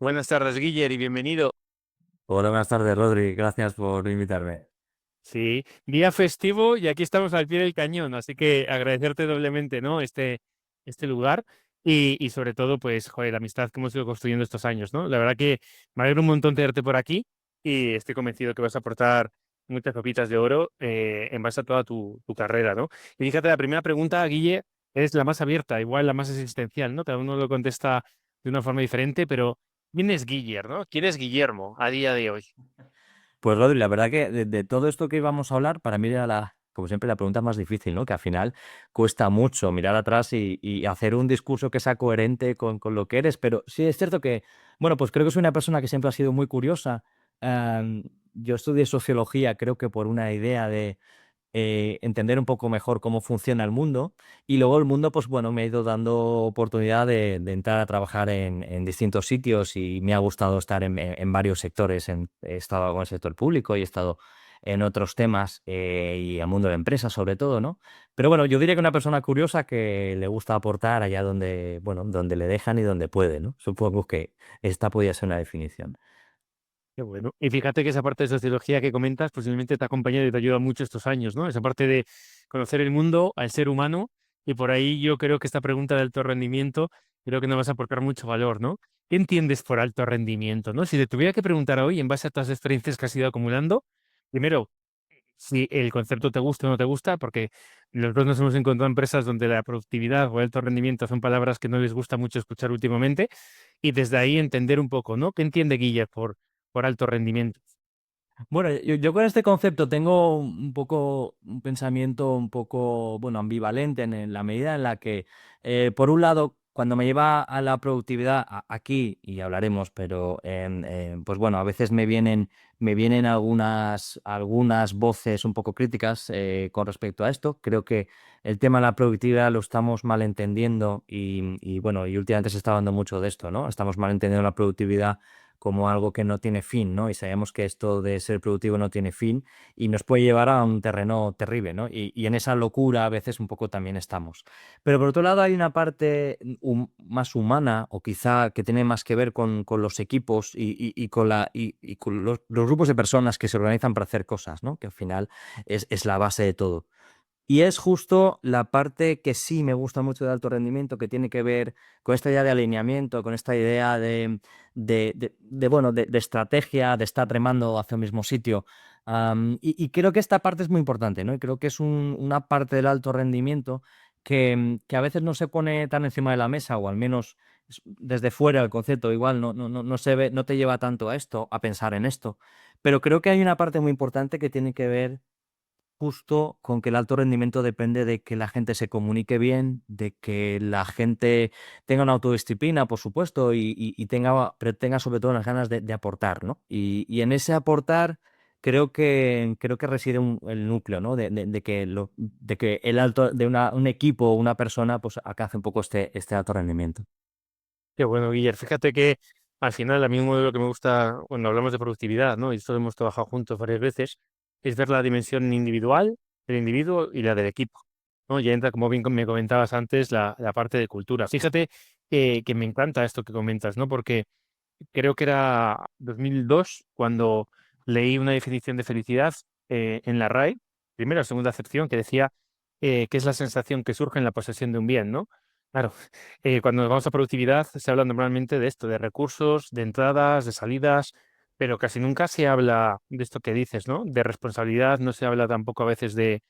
Buenas tardes, Guiller, y bienvenido. Hola, buenas tardes, Rodri. Gracias por invitarme. Sí, día festivo y aquí estamos al pie del cañón, así que agradecerte doblemente, ¿no? Este lugar y sobre todo, pues, joder, la amistad que hemos ido construyendo estos años, ¿no? La verdad que me alegro un montón de verte por aquí y estoy convencido que vas a aportar muchas copitas de oro en base a toda tu carrera, ¿no? Y fíjate, la primera pregunta, Guille, es la más abierta, igual la más existencial, ¿no? Cada uno lo contesta de una forma diferente, pero ¿quién es Guiller, ¿no? ¿Quién es Guillermo a día de hoy? Pues Rodri, la verdad que de todo esto que íbamos a hablar, para mí era como siempre, la pregunta más difícil, ¿no? Que al final cuesta mucho mirar atrás y hacer un discurso que sea coherente con lo que eres. Pero sí es cierto que, bueno, pues creo que soy una persona que siempre ha sido muy curiosa. Yo estudié sociología, creo que por una idea de entender un poco mejor cómo funciona el mundo. Y luego el mundo, pues bueno, me ha ido dando oportunidad de entrar a trabajar en distintos sitios y me ha gustado estar en varios sectores. He estado con el sector público y he estado en otros temas y al mundo de empresas sobre todo, ¿no? Pero bueno, yo diría que una persona curiosa que le gusta aportar allá donde, bueno, donde le dejan y donde puede, ¿no? Supongo que esta podría ser una definición. Qué bueno. Y fíjate que esa parte de sociología que comentas posiblemente te ha acompañado y te ayuda mucho estos años, ¿no? Esa parte de conocer el mundo, al ser humano, y por ahí yo creo que esta pregunta de alto rendimiento, creo que nos vas a aportar mucho valor, ¿no? ¿Qué entiendes por alto rendimiento, no? Si te tuviera que preguntar hoy, en base a todas las experiencias que has ido acumulando, primero, si el concepto te gusta o no te gusta, porque los dos nos hemos encontrado en empresas donde la productividad o alto rendimiento son palabras que no les gusta mucho escuchar últimamente, y desde ahí entender un poco, ¿no? ¿Qué entiende Guille por alto rendimiento? Bueno, yo con este concepto tengo un poco un pensamiento un poco, bueno, ambivalente en la medida en la que, por un lado, cuando me lleva a la productividad aquí, y hablaremos, pero pues bueno, a veces me vienen algunas voces un poco críticas con respecto a esto. Creo que el tema de la productividad lo estamos malentendiendo y bueno, y últimamente se está hablando mucho de esto, ¿no? Estamos malentendiendo la productividad como algo que no tiene fin, ¿no? Y sabemos que esto de ser productivo no tiene fin y nos puede llevar a un terreno terrible, ¿no? Y en esa locura a veces un poco también estamos. Pero por otro lado hay una parte más humana o quizá que tiene más que ver con los equipos y con los grupos de personas que se organizan para hacer cosas, ¿no? Que al final es la base de todo. Y es justo la parte que sí me gusta mucho de alto rendimiento, que tiene que ver con esta idea de alineamiento, con esta idea bueno, de estrategia, de estar remando hacia el mismo sitio. Y creo que esta parte es muy importante, ¿no? Y creo que es una parte del alto rendimiento que a veces no se pone tan encima de la mesa, o al menos desde fuera el concepto igual no se ve, no te lleva tanto a esto, a pensar en esto. Pero creo que hay una parte muy importante que tiene que ver justo con que el alto rendimiento depende de que la gente se comunique bien, de que la gente tenga una autodisciplina, por supuesto, pero tenga sobre todo las ganas de aportar, ¿no? Y en ese aportar creo que reside el núcleo, ¿no? De que el alto, un equipo o una persona, pues alcance un poco este alto rendimiento. Qué bueno, Guiller. Fíjate que al final a mí un modelo que me gusta, cuando hablamos de productividad, ¿no? Y esto lo hemos trabajado juntos varias veces, es ver la dimensión individual del individuo y la del equipo, ¿no? Ya entra, como bien me comentabas antes, la parte de cultura. Fíjate que me encanta esto que comentas, ¿no? Porque creo que era 2002 cuando leí una definición de felicidad en la RAE, primera o segunda acepción, que decía que es la sensación que surge en la posesión de un bien, ¿no? Claro, cuando nos vamos a productividad se habla normalmente de esto, de recursos, de entradas, de salidas, pero casi nunca se habla de esto que dices, ¿no? De responsabilidad, no se habla tampoco a veces de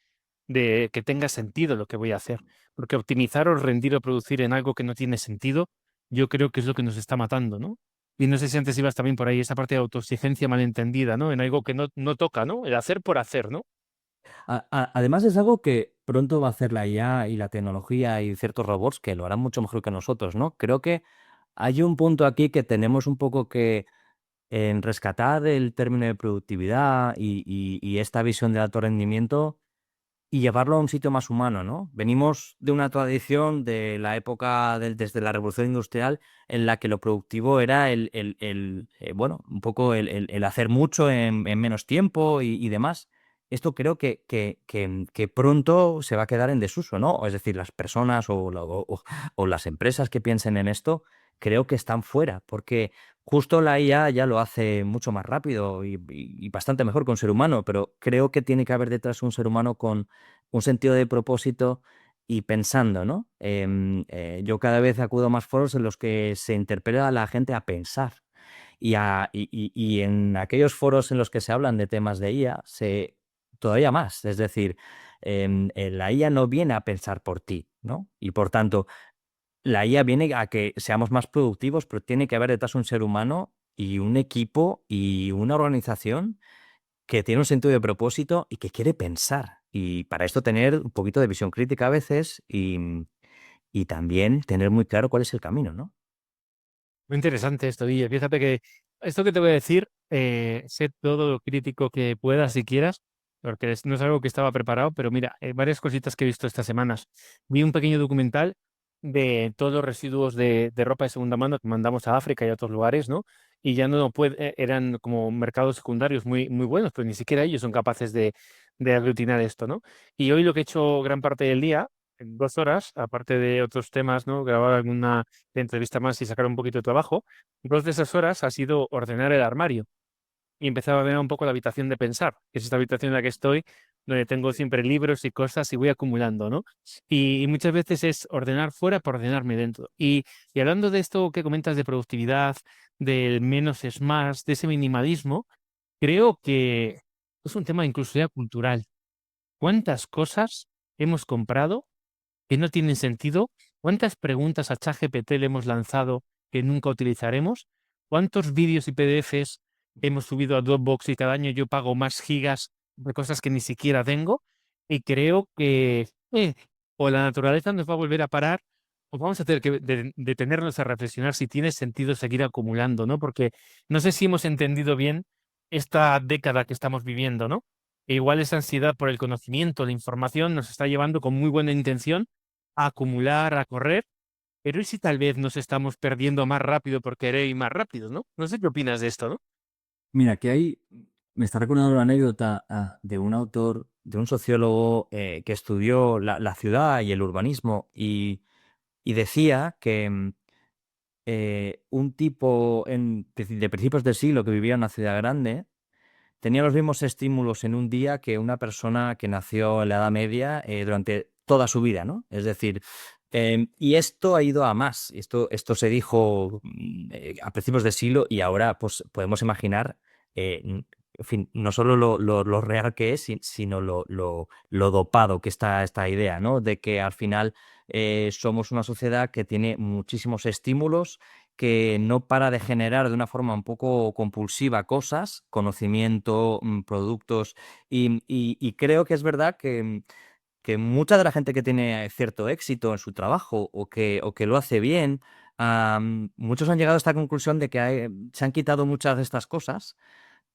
que tenga sentido lo que voy a hacer, porque optimizar o rendir o producir en algo que no tiene sentido, yo creo que es lo que nos está matando, ¿no? Y no sé si antes ibas también por ahí, esa parte de autoexigencia malentendida, ¿no? En algo que no toca, ¿no? El hacer por hacer, ¿no? Además es algo que pronto va a hacer la IA y la tecnología y ciertos robots que lo harán mucho mejor que nosotros, ¿no? Creo que hay un punto aquí que tenemos un poco que en rescatar el término de productividad y esta visión de alto rendimiento y llevarlo a un sitio más humano, ¿no? Venimos de una tradición de la época desde la Revolución Industrial en la que lo productivo era bueno, un poco el hacer mucho en menos tiempo y demás. Esto creo que pronto se va a quedar en desuso, ¿no? Es decir, las personas o las empresas que piensen en esto, creo que están fuera, porque justo la IA ya lo hace mucho más rápido y bastante mejor que un ser humano, pero creo que tiene que haber detrás un ser humano con un sentido de propósito y pensando, ¿no? Yo cada vez acudo a más foros en los que se interpela a la gente a pensar. Y en aquellos foros en los que se hablan de temas de IA, todavía más. Es decir, la IA no viene a pensar por ti, ¿no? Y por tanto, la IA viene a que seamos más productivos, pero tiene que haber detrás un ser humano y un equipo y una organización que tiene un sentido de propósito y que quiere pensar. Y para esto tener un poquito de visión crítica a veces y también tener muy claro cuál es el camino, ¿no? Muy interesante esto, Guille. Fíjate que esto que te voy a decir, sé todo lo crítico que puedas si quieras, porque no es algo que estaba preparado, pero mira, varias cositas que he visto estas semanas. Vi un pequeño documental de todos los residuos de ropa de segunda mano que mandamos a África y a otros lugares, ¿no? Y ya no eran como mercados secundarios muy, muy buenos, pero ni siquiera ellos son capaces de aglutinar esto, ¿no? Y hoy lo que he hecho gran parte del día, en 2 horas, aparte de otros temas, ¿no? Grabar alguna de entrevista más y sacar un poquito de trabajo, 2 de esas horas ha sido ordenar el armario y empezar a ordenar un poco la habitación de pensar, que es esta habitación en la que estoy, donde tengo siempre libros y cosas y voy acumulando, ¿no? Y muchas veces es ordenar fuera por ordenarme dentro. Y hablando de esto que comentas de productividad, del menos es más, de ese minimalismo, creo que es un tema incluso ya cultural. ¿Cuántas cosas hemos comprado que no tienen sentido? ¿Cuántas preguntas a ChatGPT le hemos lanzado que nunca utilizaremos? ¿Cuántos vídeos y PDFs hemos subido a Dropbox y cada año yo pago más gigas de cosas que ni siquiera tengo? Y creo que o la naturaleza nos va a volver a parar o vamos a tener que detenernos a reflexionar si tiene sentido seguir acumulando, ¿no? Porque no sé si hemos entendido bien esta década que estamos viviendo, ¿no? E igual esa ansiedad por el conocimiento, la información, nos está llevando con muy buena intención a acumular, a correr, pero ¿y si tal vez nos estamos perdiendo más rápido por querer ir más rápido, no? No sé qué opinas de esto, ¿no? Mira, que ahí me está recordando una anécdota de un autor, de un sociólogo que estudió la ciudad y el urbanismo y decía que un tipo de principios del siglo que vivía en una ciudad grande tenía los mismos estímulos en un día que una persona que nació en la Edad Media durante toda su vida, ¿no? Es decir, y esto ha ido a más. Esto se dijo a principios del siglo y ahora pues, podemos imaginar, en fin, no solo lo real que es, sino lo dopado que está esta idea, ¿no? De que al final somos una sociedad que tiene muchísimos estímulos que no para de generar de una forma un poco compulsiva cosas, conocimiento, productos, y creo que es verdad que mucha de la gente que tiene cierto éxito en su trabajo o que lo hace bien, muchos han llegado a esta conclusión de que se han quitado muchas de estas cosas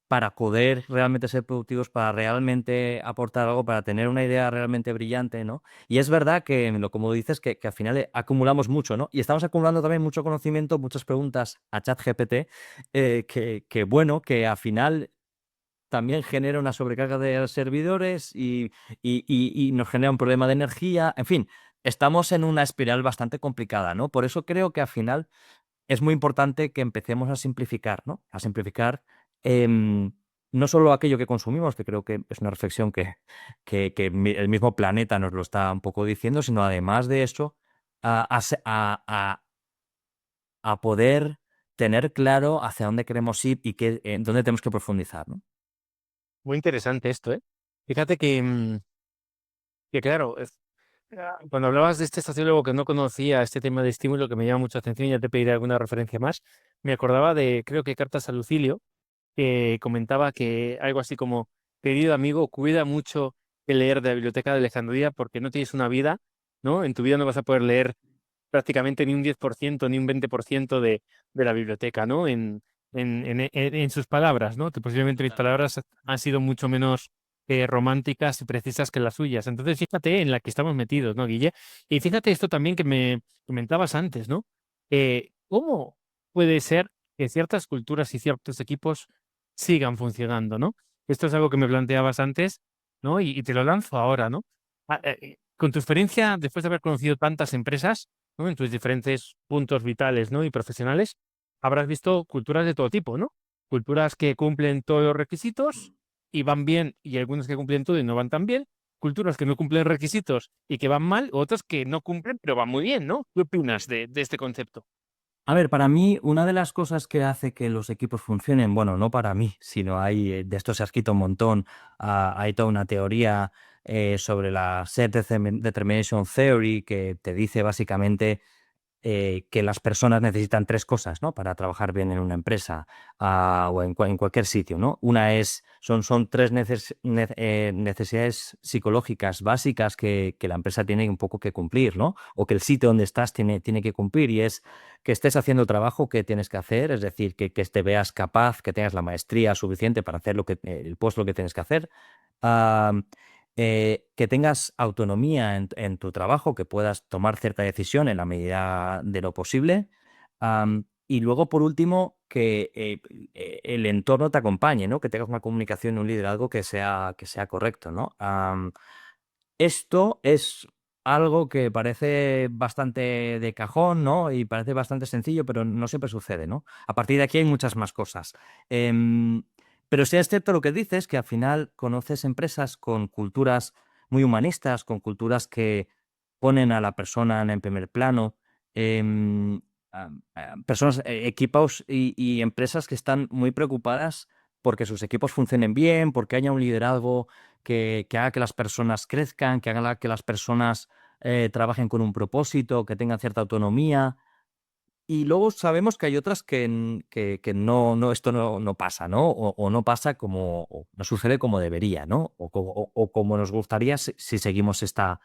para poder realmente ser productivos, para realmente aportar algo, para tener una idea realmente brillante, ¿no? Y es verdad que, como dices, que al final acumulamos mucho, ¿no? Y estamos acumulando también mucho conocimiento, muchas preguntas a ChatGPT, que bueno, que al final también genera una sobrecarga de servidores y nos genera un problema de energía. En fin, estamos en una espiral bastante complicada, ¿no? Por eso creo que al final es muy importante que empecemos a simplificar, ¿no? A simplificar no solo aquello que consumimos, que creo que es una reflexión el mismo planeta nos lo está un poco diciendo, sino además de eso, a poder tener claro hacia dónde queremos ir y dónde tenemos que profundizar, ¿no? Muy interesante esto, ¿eh? Fíjate que claro, cuando hablabas de este sociólogo que no conocía este tema de estímulo que me llama mucha atención, ya te pediré alguna referencia más, me acordaba de, creo que Cartas a Lucilio, que comentaba que algo así como, querido amigo, cuida mucho el leer de la Biblioteca de Alejandría porque no tienes una vida, ¿no? En tu vida no vas a poder leer prácticamente ni un 10% ni un 20% de la biblioteca, ¿no? En sus palabras, ¿no? Que posiblemente mis palabras han sido mucho menos románticas y precisas que las suyas. Entonces, fíjate en la que estamos metidos, ¿no, Guille? Y fíjate esto también que me comentabas antes, ¿no? ¿Cómo puede ser que ciertas culturas y ciertos equipos sigan funcionando, ¿no? Esto es algo que me planteabas antes, ¿no? Y te lo lanzo ahora, ¿no? Con tu experiencia, después de haber conocido tantas empresas, ¿no? En tus diferentes puntos vitales, ¿no? Y profesionales, habrás visto culturas de todo tipo, ¿no? Culturas que cumplen todos los requisitos y van bien, y algunas que cumplen todo y no van tan bien. Culturas que no cumplen requisitos y que van mal, otras que no cumplen pero van muy bien, ¿no? ¿Qué opinas de este concepto? A ver, para mí, una de las cosas que hace que los equipos funcionen, bueno, no para mí, sino hay, de esto se ha escrito un montón, hay toda una teoría sobre la Determination Theory que te dice básicamente que las personas necesitan tres cosas, ¿no? Para trabajar bien en una empresa o en cualquier sitio, ¿no? Una son tres necesidades psicológicas básicas que la empresa tiene un poco que cumplir, ¿no? O que el sitio donde estás tiene que cumplir, y es que estés haciendo el trabajo que tienes que hacer, es decir, que te veas capaz, que tengas la maestría suficiente para hacer el puesto que tienes que hacer. Ah, que tengas autonomía en tu trabajo, que puedas tomar cierta decisión en la medida de lo posible. Y luego, por último, que el entorno te acompañe, ¿no? Que tengas una comunicación, un liderazgo que sea correcto, ¿no? Esto es algo que parece bastante de cajón, ¿no? Y parece bastante sencillo, pero no siempre sucede, ¿no? A partir de aquí hay muchas más cosas. Em, pero sí es cierto lo que dices, que al final conoces empresas con culturas muy humanistas, con culturas que ponen a la persona en el primer plano, em, personas, equipos y empresas que están muy preocupadas porque sus equipos funcionen bien, porque haya un liderazgo que haga que las personas crezcan, que haga que las personas trabajen con un propósito, que tengan cierta autonomía. Y luego sabemos que hay otras que no, esto no pasa, ¿no? O no pasa o no sucede como debería, ¿no? O como nos gustaría si seguimos esta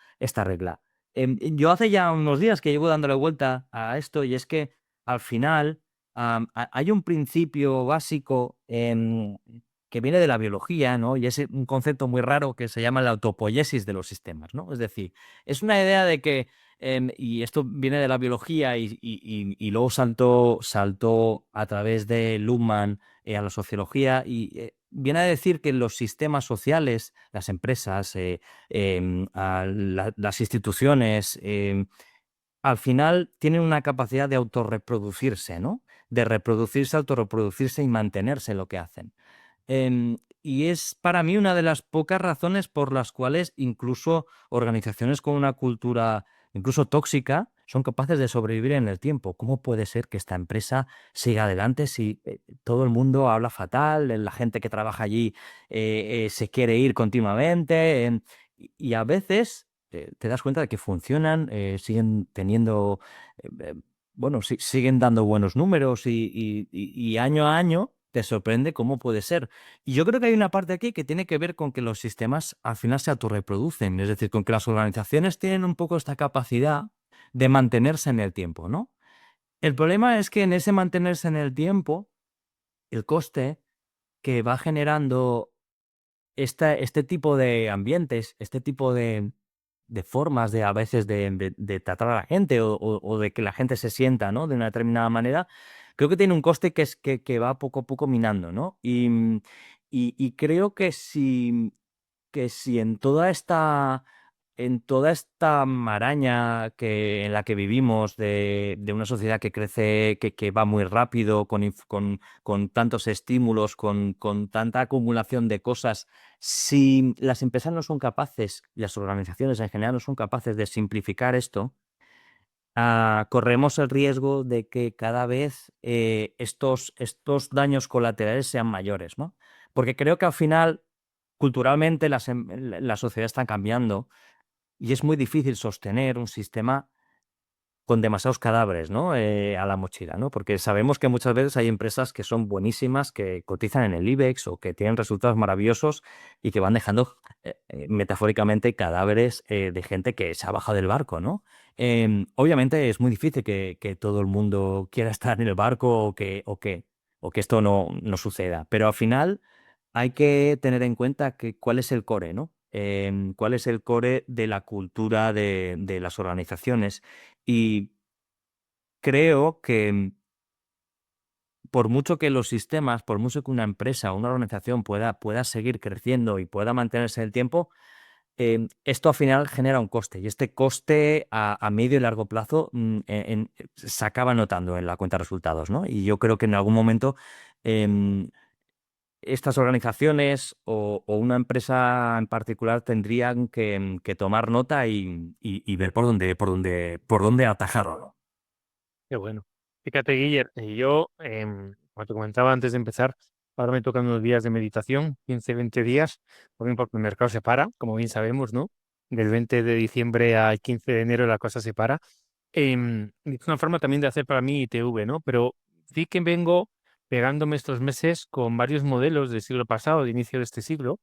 regla. Yo hace ya unos días que llevo dándole vuelta a esto, y es que al final hay un principio básico que viene de la biología, ¿no? Y es un concepto muy raro que se llama la autopoiesis de los sistemas, ¿no? Es decir, es una idea de que y esto viene de la biología y luego saltó a través de Luhmann a la sociología, y viene a decir que los sistemas sociales, las empresas, las instituciones, al final tienen una capacidad de autorreproducirse, ¿no? De reproducirse, autorreproducirse y mantenerse en lo que hacen. Y es para mí una de las pocas razones por las cuales incluso organizaciones con una cultura incluso tóxica son capaces de sobrevivir en el tiempo. ¿Cómo puede ser que esta empresa siga adelante si todo el mundo habla fatal, la gente que trabaja allí se quiere ir continuamente? Y a veces te das cuenta de que funcionan, siguen teniendo, eh, eh, bueno, siguen dando buenos números, y año a año te sorprende cómo puede ser. Y yo creo que hay una parte aquí que tiene que ver con que los sistemas al final se autorreproducen, es decir, con que las organizaciones tienen un poco esta capacidad de mantenerse en el tiempo, ¿no? El problema es que en ese mantenerse en el tiempo, el coste que va generando este tipo de ambientes, este tipo de formas a veces de tratar a la gente, o de que la gente se sienta, ¿no? De una determinada manera, creo que tiene un coste que va poco a poco minando, ¿no? Y creo que si en toda esta maraña en la que vivimos, de una sociedad que crece, que va muy rápido, con tantos estímulos, con tanta acumulación de cosas, si las empresas no son capaces, y las organizaciones en general no son capaces de simplificar esto, corremos el riesgo de que cada vez estos daños colaterales sean mayores, ¿no? Porque creo que al final, culturalmente, la sociedad está cambiando, y es muy difícil sostener un sistema con demasiados cadáveres, ¿no? A la mochila, ¿no? Porque sabemos que muchas veces hay empresas que son buenísimas, que cotizan en el IBEX o que tienen resultados maravillosos, y que van dejando metafóricamente cadáveres de gente que se ha bajado del barco, ¿no? Obviamente es muy difícil que todo el mundo quiera estar en el barco, o que esto no suceda, pero al final hay que tener en cuenta cuál es el core, ¿no? Cuál es el core de la cultura de las organizaciones. Y creo que, por mucho que los sistemas, por mucho que una empresa o una organización pueda seguir creciendo y pueda mantenerse en el tiempo, esto al final genera un coste y este coste a medio y largo plazo se acaba notando en la cuenta de resultados, ¿no? Y yo creo que en algún momento em, estas organizaciones o una empresa en particular tendrían que tomar nota y ver por dónde atajarlo, ¿no? Qué bueno. Fíjate, Guiller, yo, como te comentaba antes de empezar, ahora me tocan unos días de meditación, 15, 20 días, porque el mercado se para, como bien sabemos, ¿no? Del 20 de diciembre al 15 de enero la cosa se para. Es una forma también de hacer para mí ITV, ¿no? Pero sí que vengo pegándome estos meses con varios modelos del siglo pasado, de inicio de este siglo,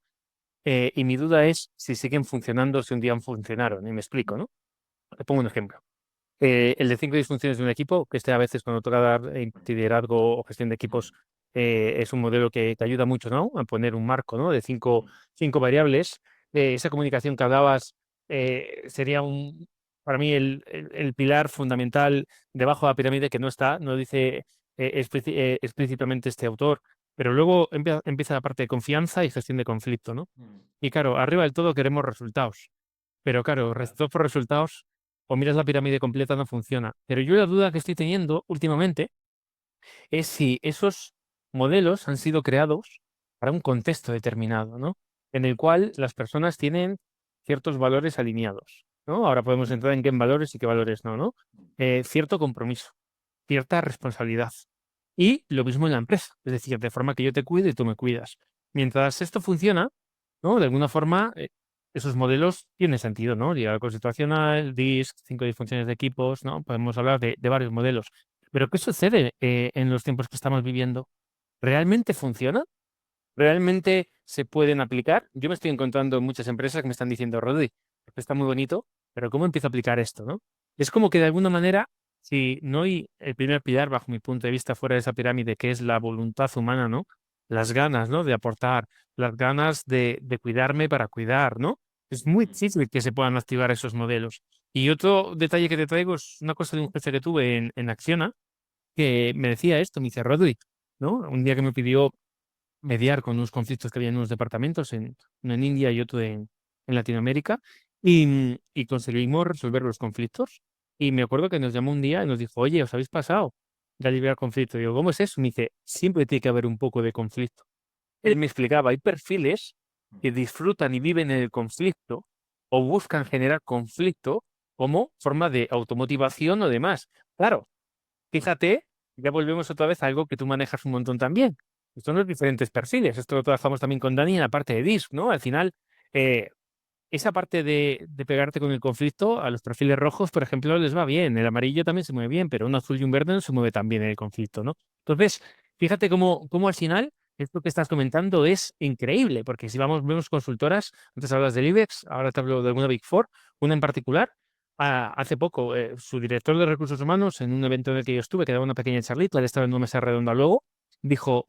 y mi duda es si siguen funcionando, si un día funcionaron, y me explico, ¿no? Te pongo un ejemplo. El de 5 disfunciones de un equipo, que este a veces cuando toca dar liderazgo o gestión de equipos, es un modelo que te ayuda mucho, ¿no? A poner un marco, ¿no? De cinco variables. Esa comunicación que hablabas sería para mí el pilar fundamental debajo de la pirámide que no está, no dice explícitamente este autor, pero luego empieza la parte de confianza y gestión de conflicto, ¿no? Y claro, arriba del todo queremos resultados. Pero claro, resultados por resultados, o miras la pirámide completa, no funciona. Pero yo la duda que estoy teniendo últimamente es si esos modelos han sido creados para un contexto determinado, ¿no? En el cual las personas tienen ciertos valores alineados, ¿no? Ahora podemos entrar en qué valores y qué valores no, ¿no? Cierto compromiso, cierta responsabilidad. Y lo mismo en la empresa, es decir, de forma que yo te cuide y tú me cuidas. Mientras esto funciona, ¿no? De alguna forma, esos modelos tienen sentido, ¿no? Diálogo situacional, DISC, 5 disfunciones de equipos, ¿no? Podemos hablar de varios modelos. Pero ¿qué sucede en los tiempos que estamos viviendo? ¿Realmente funciona? ¿Realmente se pueden aplicar? Yo me estoy encontrando en muchas empresas que me están diciendo, Rodri, esto está muy bonito, pero ¿cómo empiezo a aplicar esto, no? Es como que de alguna manera, si no hay el primer pilar, bajo mi punto de vista, fuera de esa pirámide, que es la voluntad humana, ¿no? Las ganas, ¿no? De aportar, las ganas de cuidarme para cuidar, ¿no? Es muy difícil que se puedan activar esos modelos. Y otro detalle que te traigo es una cosa de un jefe que tuve en Acciona, que me decía esto, me dice, Rodri, ¿no? Un día que me pidió mediar con unos conflictos que había en unos departamentos, uno en India y otro en Latinoamérica, y conseguimos resolver los conflictos. Y me acuerdo que nos llamó un día y nos dijo, oye, ¿os habéis pasado de aliviar conflicto? Y digo, ¿cómo es eso? Me dice, siempre tiene que haber un poco de conflicto. Él me explicaba, hay perfiles que disfrutan y viven en el conflicto o buscan generar conflicto como forma de automotivación o demás. Claro, fíjate, ya volvemos otra vez a algo que tú manejas un montón también. Son los diferentes perfiles. Esto lo trabajamos también con Dani en la parte de DISC, ¿no? Al final, eh, esa parte de pegarte con el conflicto, a los perfiles rojos, por ejemplo, les va bien. El amarillo también se mueve bien, pero un azul y un verde no se mueve tan bien en el conflicto, ¿no? Entonces, fíjate cómo al final esto que estás comentando es increíble, porque si vemos consultoras, antes hablas del IBEX, ahora te hablo de alguna Big Four, una en particular. Hace poco, su director de recursos humanos, en un evento en el que yo estuve, que daba una pequeña charlita, él estaba en una mesa redonda luego, dijo,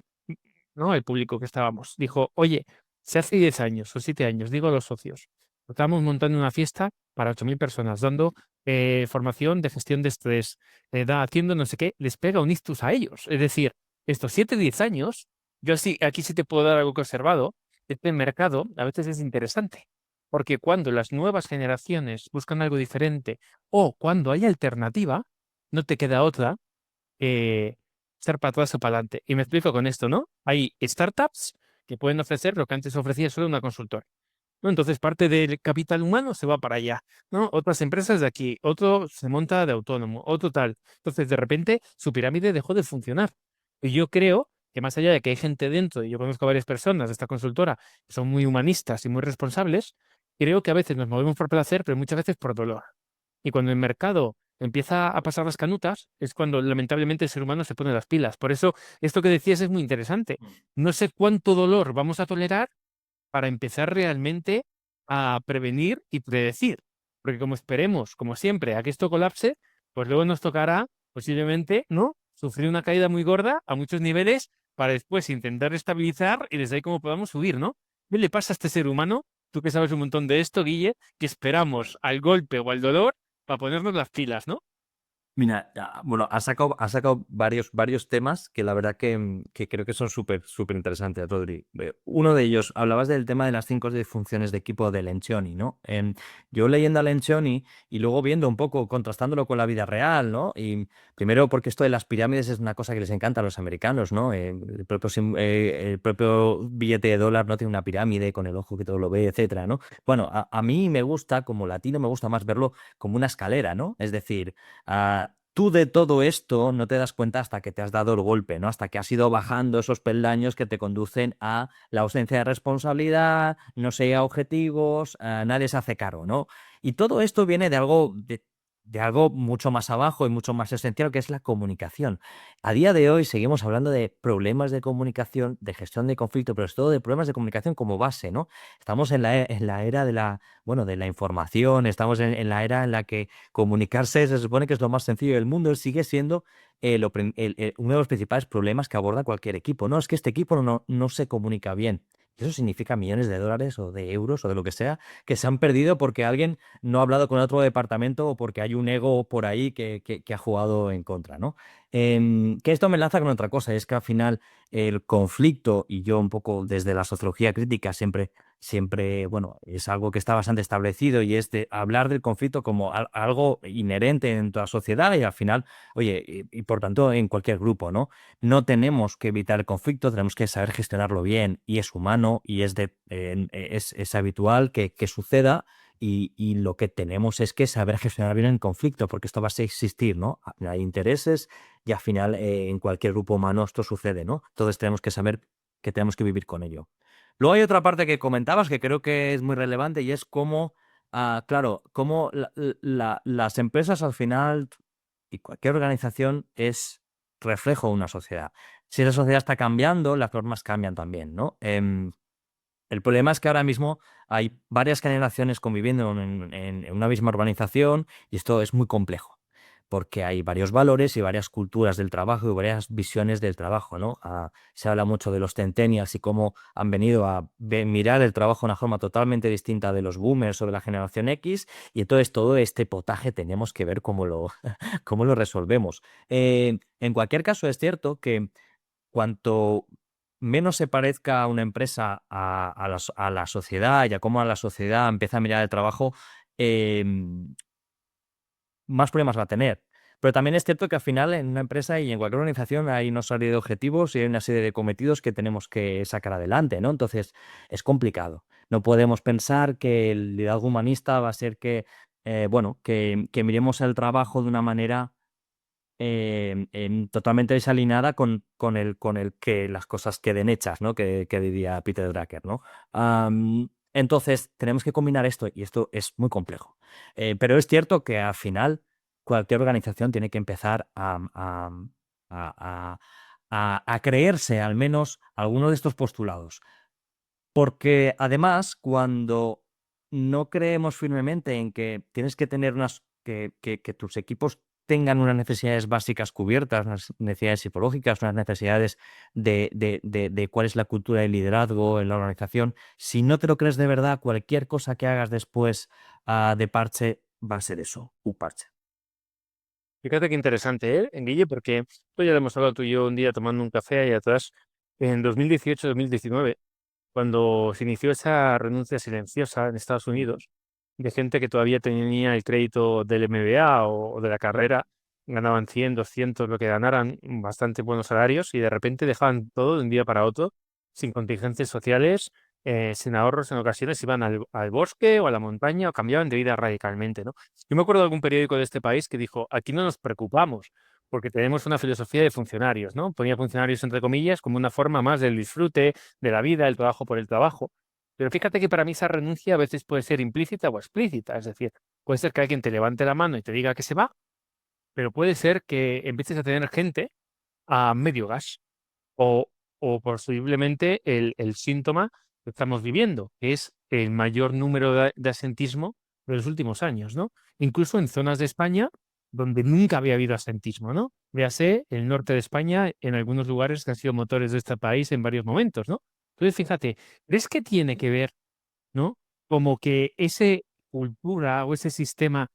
¿no? El público que estábamos, dijo, oye, si hace 10 años o 7 años, digo a los socios, estábamos montando una fiesta para 8.000 personas, dando formación de gestión de estrés, haciendo no sé qué, les pega un ictus a ellos. Es decir, estos 7 10 años, yo sí, aquí sí te puedo dar algo que he observado, este mercado a veces es interesante, porque cuando las nuevas generaciones buscan algo diferente o cuando hay alternativa, no te queda otra eh, ser para atrás o para adelante. Y me explico con esto, ¿no? Hay startups que pueden ofrecer lo que antes ofrecía solo una consultora, ¿no? Entonces parte del capital humano se va para allá, ¿no? Otras empresas de aquí, otro se monta de autónomo, otro tal. Entonces de repente su pirámide dejó de funcionar. Y yo creo que más allá de que hay gente dentro, y yo conozco a varias personas de esta consultora que son muy humanistas y muy responsables, creo que a veces nos movemos por placer, pero muchas veces por dolor. Y cuando el mercado empieza a pasar las canutas, es cuando lamentablemente el ser humano se pone las pilas. Por eso, esto que decías es muy interesante. No sé cuánto dolor vamos a tolerar para empezar realmente a prevenir y predecir. Porque como esperemos, como siempre, a que esto colapse, pues luego nos tocará posiblemente, ¿no? Sufrir una caída muy gorda a muchos niveles para después intentar estabilizar y desde ahí cómo podamos subir, ¿no? ¿Qué le pasa a este ser humano? Tú que sabes un montón de esto, Guille, que esperamos al golpe o al dolor para ponernos las pilas, ¿no? Mira, bueno, has sacado varios temas que la verdad que creo que son súper interesantes, Rodri. Uno de ellos, hablabas del tema de las 5 disfunciones de equipo de Lencioni, ¿no? Yo leyendo a Lencioni y luego viendo un poco, contrastándolo con la vida real, ¿no? Y primero porque esto de las pirámides es una cosa que les encanta a los americanos, ¿no? El propio billete de dólar no tiene una pirámide con el ojo que todo lo ve, etcétera, ¿no? Bueno, a mí me gusta, como latino, me gusta más verlo como una escalera, ¿no? Es decir, tú de todo esto no te das cuenta hasta que te has dado el golpe, ¿no? Hasta que has ido bajando esos peldaños que te conducen a la ausencia de responsabilidad, no se llega a objetivos, nadie se hace cargo, ¿no? Y todo esto viene de algo mucho más abajo y mucho más esencial, que es la comunicación. A día de hoy seguimos hablando de problemas de comunicación, de gestión de conflicto, pero es todo de problemas de comunicación como base, ¿no? Estamos en la era de la información, estamos en la era en la que comunicarse se supone que es lo más sencillo del mundo. Sigue siendo uno de los principales problemas que aborda cualquier equipo. No, es que este equipo no se comunica bien. Eso significa millones de dólares o de euros o de lo que sea que se han perdido porque alguien no ha hablado con otro departamento o porque hay un ego por ahí que ha jugado en contra, ¿no? Que esto me enlaza con otra cosa, es que al final el conflicto, y yo un poco desde la sociología crítica siempre, bueno, es algo que está bastante establecido y es de hablar del conflicto como algo inherente en toda sociedad y al final, oye, y por tanto en cualquier grupo, ¿no? No tenemos que evitar el conflicto, tenemos que saber gestionarlo bien y es humano y es habitual que suceda. Y lo que tenemos es que saber gestionar bien el conflicto, porque esto va a existir, ¿no? Hay intereses y al final en cualquier grupo humano esto sucede, ¿no? Entonces tenemos que saber que tenemos que vivir con ello. Luego hay otra parte que comentabas que creo que es muy relevante y es cómo, claro, cómo las empresas al final y cualquier organización es reflejo de una sociedad. Si esa sociedad está cambiando, las normas cambian también, ¿no? El problema es que ahora mismo hay varias generaciones conviviendo en una misma urbanización y esto es muy complejo, porque hay varios valores y varias culturas del trabajo y varias visiones del trabajo, ¿no? Se habla mucho de los centennials y cómo han venido a mirar el trabajo de una forma totalmente distinta de los boomers o de la generación X, y entonces todo este potaje tenemos que ver cómo lo resolvemos. En cualquier caso, es cierto que cuanto menos se parezca a una empresa a la sociedad y a cómo a la sociedad empieza a mirar el trabajo, más problemas va a tener. Pero también es cierto que al final en una empresa y en cualquier organización hay una serie de objetivos y hay una serie de cometidos que tenemos que sacar adelante, ¿no? Entonces es complicado. No podemos pensar que el liderazgo humanista va a ser bueno, que miremos el trabajo de una manera totalmente desalineada con el que las cosas queden hechas, ¿no? Que diría Peter Drucker, ¿no? Entonces, tenemos que combinar esto y esto es muy complejo. Pero es cierto que al final cualquier organización tiene que empezar a, a creerse al menos alguno de estos postulados. Porque además, cuando no creemos firmemente en que tienes que tener que tus equipos tengan unas necesidades básicas cubiertas, unas necesidades psicológicas, unas necesidades de cuál es la cultura de liderazgo en la organización, si no te lo crees de verdad, cualquier cosa que hagas después de parche va a ser eso, un parche. Fíjate qué interesante, ¿eh, Guille? Porque esto ya lo hemos hablado tú y yo un día tomando un café ahí atrás, en 2018-2019, cuando se inició esa renuncia silenciosa en Estados Unidos, de gente que todavía tenía el crédito del MBA o de la carrera, ganaban 100, 200, lo que ganaran, bastante buenos salarios, y de repente dejaban todo de un día para otro, sin contingencias sociales, sin ahorros en ocasiones, iban al bosque o a la montaña o cambiaban de vida radicalmente, ¿no? Yo me acuerdo de algún periódico de este país que dijo, aquí no nos preocupamos porque tenemos una filosofía de funcionarios, ¿no? Ponía funcionarios entre comillas como una forma más del disfrute de la vida, el trabajo por el trabajo. Pero fíjate que para mí esa renuncia a veces puede ser implícita o explícita, es decir, puede ser que alguien te levante la mano y te diga que se va, pero puede ser que empieces a tener gente a medio gas o, o posiblemente el síntoma que estamos viviendo, que es el mayor número de asentismo de los últimos años, ¿no? Incluso en zonas de España donde nunca había habido asentismo, ¿no? Véase el norte de España, en algunos lugares que han sido motores de este país en varios momentos, ¿no? Entonces, fíjate, ¿crees que tiene que ver, ¿no? Como que ese cultura o ese sistema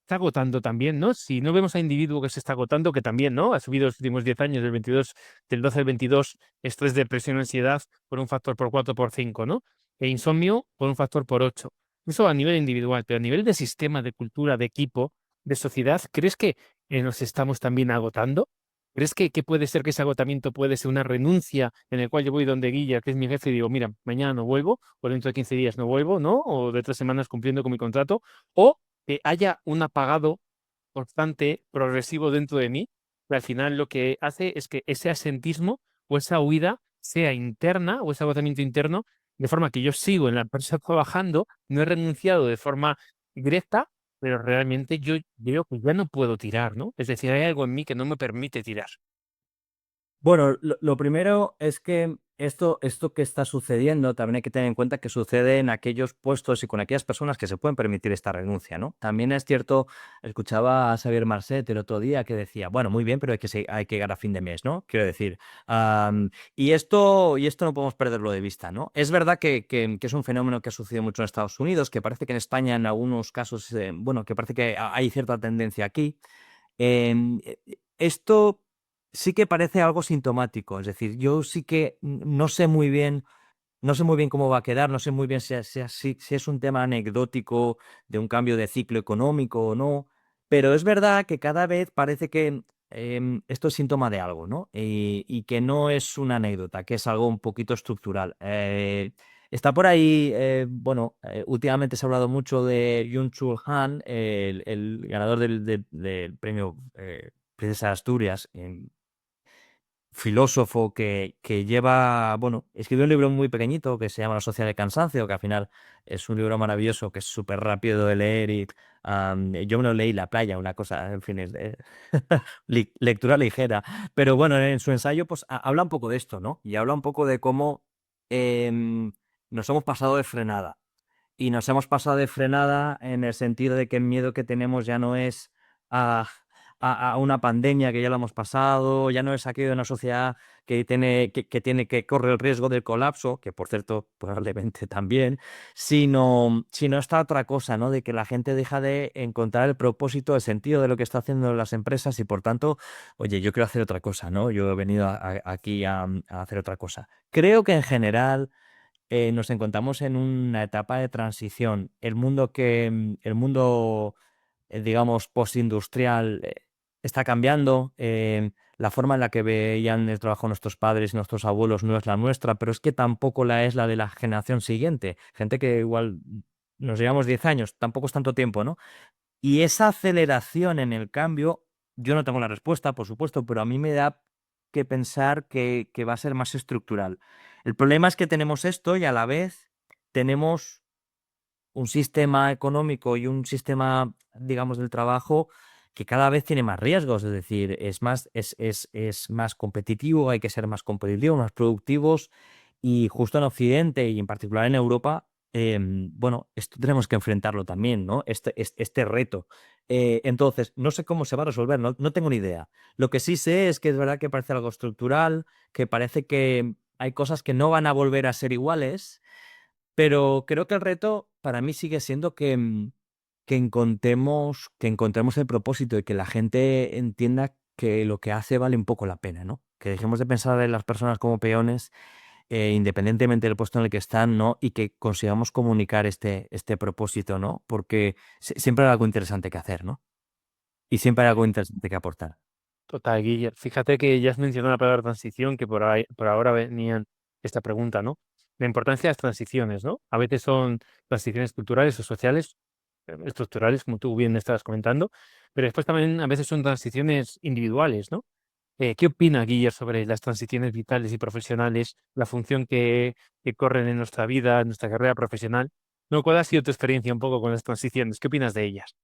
está agotando también, ¿no? Si no vemos a individuo que se está agotando, que también, ¿no? Ha subido los últimos 10 años, del 12 al 22, estrés, depresión, ansiedad, por un factor por 4 por 5, ¿no? E insomnio por un factor por 8. Eso a nivel individual, pero a nivel de sistema, de cultura, de equipo, de sociedad, ¿crees que nos estamos también agotando? ¿Crees que puede ser que ese agotamiento puede ser una renuncia en el cual yo voy donde Guilla, que es mi jefe, y digo, mira, mañana no vuelvo, o dentro de 15 días no vuelvo, ¿no? O de 3 semanas cumpliendo con mi contrato, o que haya un apagado constante, progresivo dentro de mí, que al final lo que hace es que ese asentismo o esa huida sea interna o ese agotamiento interno, de forma que yo sigo en la empresa trabajando, no he renunciado de forma directa, pero realmente yo veo que ya no puedo tirar, ¿no? Es decir, hay algo en mí que no me permite tirar. Bueno, lo primero es que esto que está sucediendo también hay que tener en cuenta que sucede en aquellos puestos y con aquellas personas que se pueden permitir esta renuncia, ¿no? También es cierto, escuchaba a Xavier Marcet el otro día que decía, bueno, muy bien, pero hay que llegar a fin de mes, ¿no? Quiero decir, y esto no podemos perderlo de vista, ¿no? Es verdad que es un fenómeno que ha sucedido mucho en Estados Unidos, que parece que en España en algunos casos, bueno, que parece que hay cierta tendencia aquí. Esto sí que parece algo sintomático, es decir, yo sí que no sé muy bien cómo va a quedar, no sé muy bien si es un tema anecdótico de un cambio de ciclo económico o no, pero es verdad que cada vez parece que esto es síntoma de algo, ¿no? Y que no es una anécdota, que es algo un poquito estructural. Está por ahí, bueno, últimamente se ha hablado mucho de Byung-Chul Han, el ganador del premio Princesa de Asturias, filósofo que lleva, bueno, escribió un libro muy pequeñito que se llama La Sociedad del Cansancio, que al final es un libro maravilloso, que es súper rápido de leer y yo me lo leí en la playa, una cosa, en fin, es de lectura ligera. Pero bueno, en su ensayo pues habla un poco de esto, ¿no? Y habla un poco de cómo em, nos hemos pasado de frenada. Y nos hemos pasado de frenada en el sentido de que el miedo que tenemos ya no es a, a una pandemia que ya lo hemos pasado, ya no es aquello de una sociedad que corre el riesgo del colapso, que por cierto probablemente también, sino esta otra cosa, ¿no? De que la gente deja de encontrar el propósito, el sentido de lo que está haciendo las empresas y por tanto, oye, yo quiero hacer otra cosa, ¿no? Yo he venido aquí a hacer otra cosa. Creo que en general nos encontramos en una etapa de transición. El mundo, digamos, postindustrial está cambiando. La forma en la que veían el trabajo nuestros padres y nuestros abuelos no es la nuestra, pero es que tampoco la es la de la generación siguiente. Gente que igual nos llevamos 10 años, tampoco es tanto tiempo, ¿no? Y esa aceleración en el cambio, yo no tengo la respuesta, por supuesto, pero a mí me da que pensar que va a ser más estructural. El problema es que tenemos esto y a la vez tenemos un sistema económico y un sistema, digamos, del trabajo que cada vez tiene más riesgos, es decir, es más competitivo, hay que ser más competitivos, más productivos y justo en Occidente y en particular en Europa, bueno, esto tenemos que enfrentarlo también, ¿no? Este reto. Entonces, no sé cómo se va a resolver, no tengo ni idea. Lo que sí sé es que es verdad que parece algo estructural, que parece que hay cosas que no van a volver a ser iguales, pero creo que el reto para mí sigue siendo que encontremos el propósito y que la gente entienda que lo que hace vale un poco la pena, ¿no? Que dejemos de pensar en las personas como peones, independientemente del puesto en el que están, ¿no? Y que consigamos comunicar este propósito, ¿no? Porque siempre hay algo interesante que hacer, ¿no? Y siempre hay algo interesante que aportar. Total, Guille. Fíjate que ya has mencionado la palabra transición, que por ahora venían esta pregunta, ¿no? La importancia de las transiciones, ¿no? A veces son transiciones culturales o sociales, estructurales, como tú bien estabas comentando, pero después también a veces son transiciones individuales, ¿no? ¿Qué opina Guille sobre las transiciones vitales y profesionales, la función que corren en nuestra vida, en nuestra carrera profesional? ¿No? ¿Cuál ha sido tu experiencia un poco con las transiciones? ¿Qué opinas de ellas?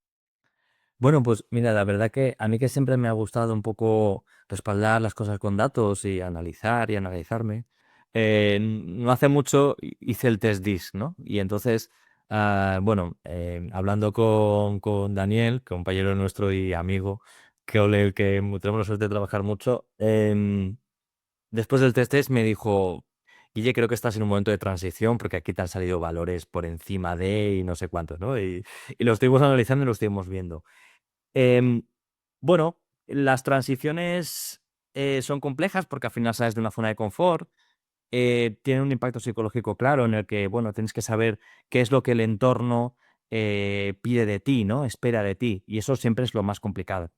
Bueno, pues mira, la verdad que a mí que siempre me ha gustado un poco respaldar las cosas con datos y analizar y analizarme. No hace mucho hice el test DISC, ¿no? Y entonces, bueno, hablando con Daniel, compañero nuestro y amigo, con el que tenemos la suerte de trabajar mucho, después del test me dijo, Guille, creo que estás en un momento de transición porque aquí te han salido valores por encima de y no sé cuántos, ¿no? Y lo estuvimos analizando y lo estuvimos viendo. Em, bueno, las transiciones son complejas porque al final sales de una zona de confort. Tiene un impacto psicológico claro en el que, bueno, tienes que saber qué es lo que el entorno pide de ti, ¿no? Espera de ti. Y eso siempre es lo más complicado.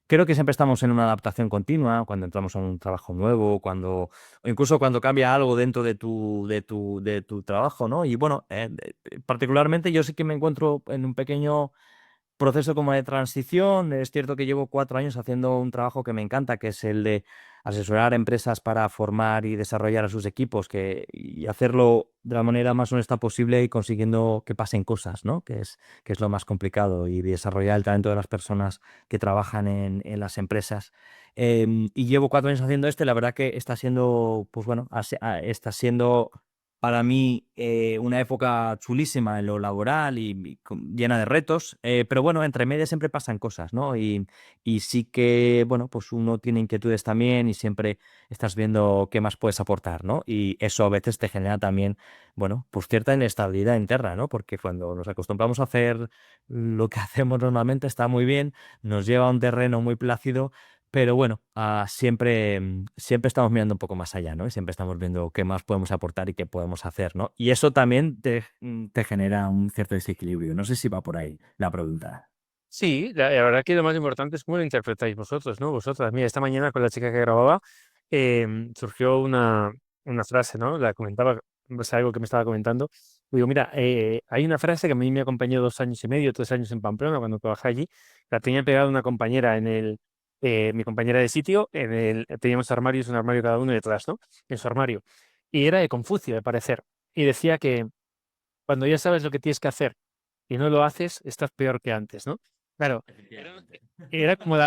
Creo que siempre estamos en una adaptación continua cuando entramos a un trabajo nuevo, o incluso cuando cambia algo dentro de tu trabajo, ¿no? Y bueno, particularmente yo sí que me encuentro en un pequeño proceso como de transición. Es cierto que llevo 4 años haciendo un trabajo que me encanta, que es el de asesorar a empresas para formar y desarrollar a sus equipos, y hacerlo de la manera más honesta posible y consiguiendo que pasen cosas, ¿no? Que es lo más complicado, y desarrollar el talento de las personas que trabajan en las empresas. Y llevo 4 años haciendo esto, y la verdad que está siendo, pues bueno, está siendo para mí una época chulísima en lo laboral y llena de retos. Pero bueno, entre medias siempre pasan cosas, ¿no? Y sí que, bueno, pues uno tiene inquietudes también, y siempre estás viendo qué más puedes aportar, ¿no? Y eso a veces te genera también, bueno, pues cierta inestabilidad interna, ¿no? Porque cuando nos acostumbramos a hacer lo que hacemos normalmente está muy bien, nos lleva a un terreno muy plácido. Pero bueno, siempre estamos mirando un poco más allá, ¿no? Y siempre estamos viendo qué más podemos aportar y qué podemos hacer, ¿no? Y eso también te genera un cierto desequilibrio. No sé si va por ahí la pregunta. Sí, la verdad que lo más importante es cómo lo interpretáis vosotros, ¿no? Vosotras. Mira, esta mañana con la chica que grababa surgió una frase, ¿no? La comentaba, es algo que me estaba comentando. Digo, mira, hay una frase que a mí me acompañó 2 años y medio, 3 años en Pamplona cuando trabajé allí. La tenía pegada una compañera mi compañera de sitio, teníamos armarios, un armario cada uno detrás, ¿no? En su armario. Y era de Confucio, de parecer. Y decía que cuando ya sabes lo que tienes que hacer y no lo haces, estás peor que antes, ¿no? Claro, era, Efectivamente. era como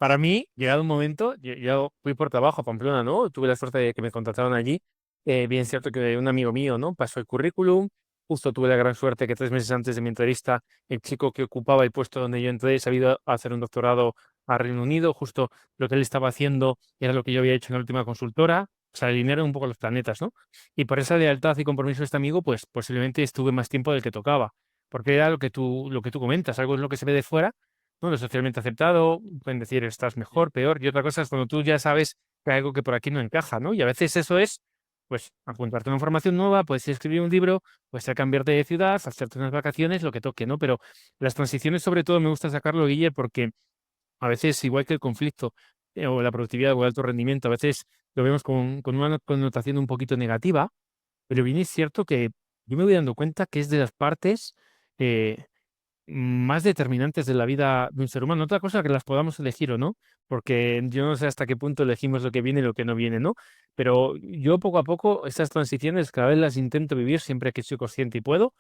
para mí, llegado un momento, yo fui por trabajo a Pamplona, ¿no? Tuve la suerte de que me contrataron allí. Bien cierto que un amigo mío, ¿no? Pasó el currículum. Justo tuve la gran suerte que 3 meses antes de mi entrevista, el chico que ocupaba el puesto donde yo entré se había ido a hacer un doctorado a Reino Unido. Justo lo que él estaba haciendo era lo que yo había hecho en la última consultora. O sea, alinearon un poco los planetas, ¿no? Y por esa lealtad y compromiso de este amigo, pues posiblemente estuve más tiempo del que tocaba, porque era lo que tú comentas, algo es lo que se ve de fuera, ¿no? Lo socialmente aceptado, pueden decir estás mejor, peor, y otra cosa es cuando tú ya sabes que hay algo que por aquí no encaja, ¿no? Y a veces eso es, pues, apuntarte una información nueva, puedes escribir un libro, puedes ser cambiarte de ciudad, hacerte unas vacaciones, lo que toque, ¿no? Pero las transiciones, sobre todo, me gusta sacarlo, Guille, porque a veces, igual que el conflicto o la productividad o el alto rendimiento, a veces lo vemos con una connotación un poquito negativa, pero bien es cierto que yo me voy dando cuenta que es de las partes eh, más determinantes de la vida de un ser humano. Otra cosa que las podamos elegir o no, porque yo no sé hasta qué punto elegimos lo que viene y lo que no viene, ¿no? Pero yo poco a poco estas transiciones cada vez las intento vivir siempre que soy consciente y puedo,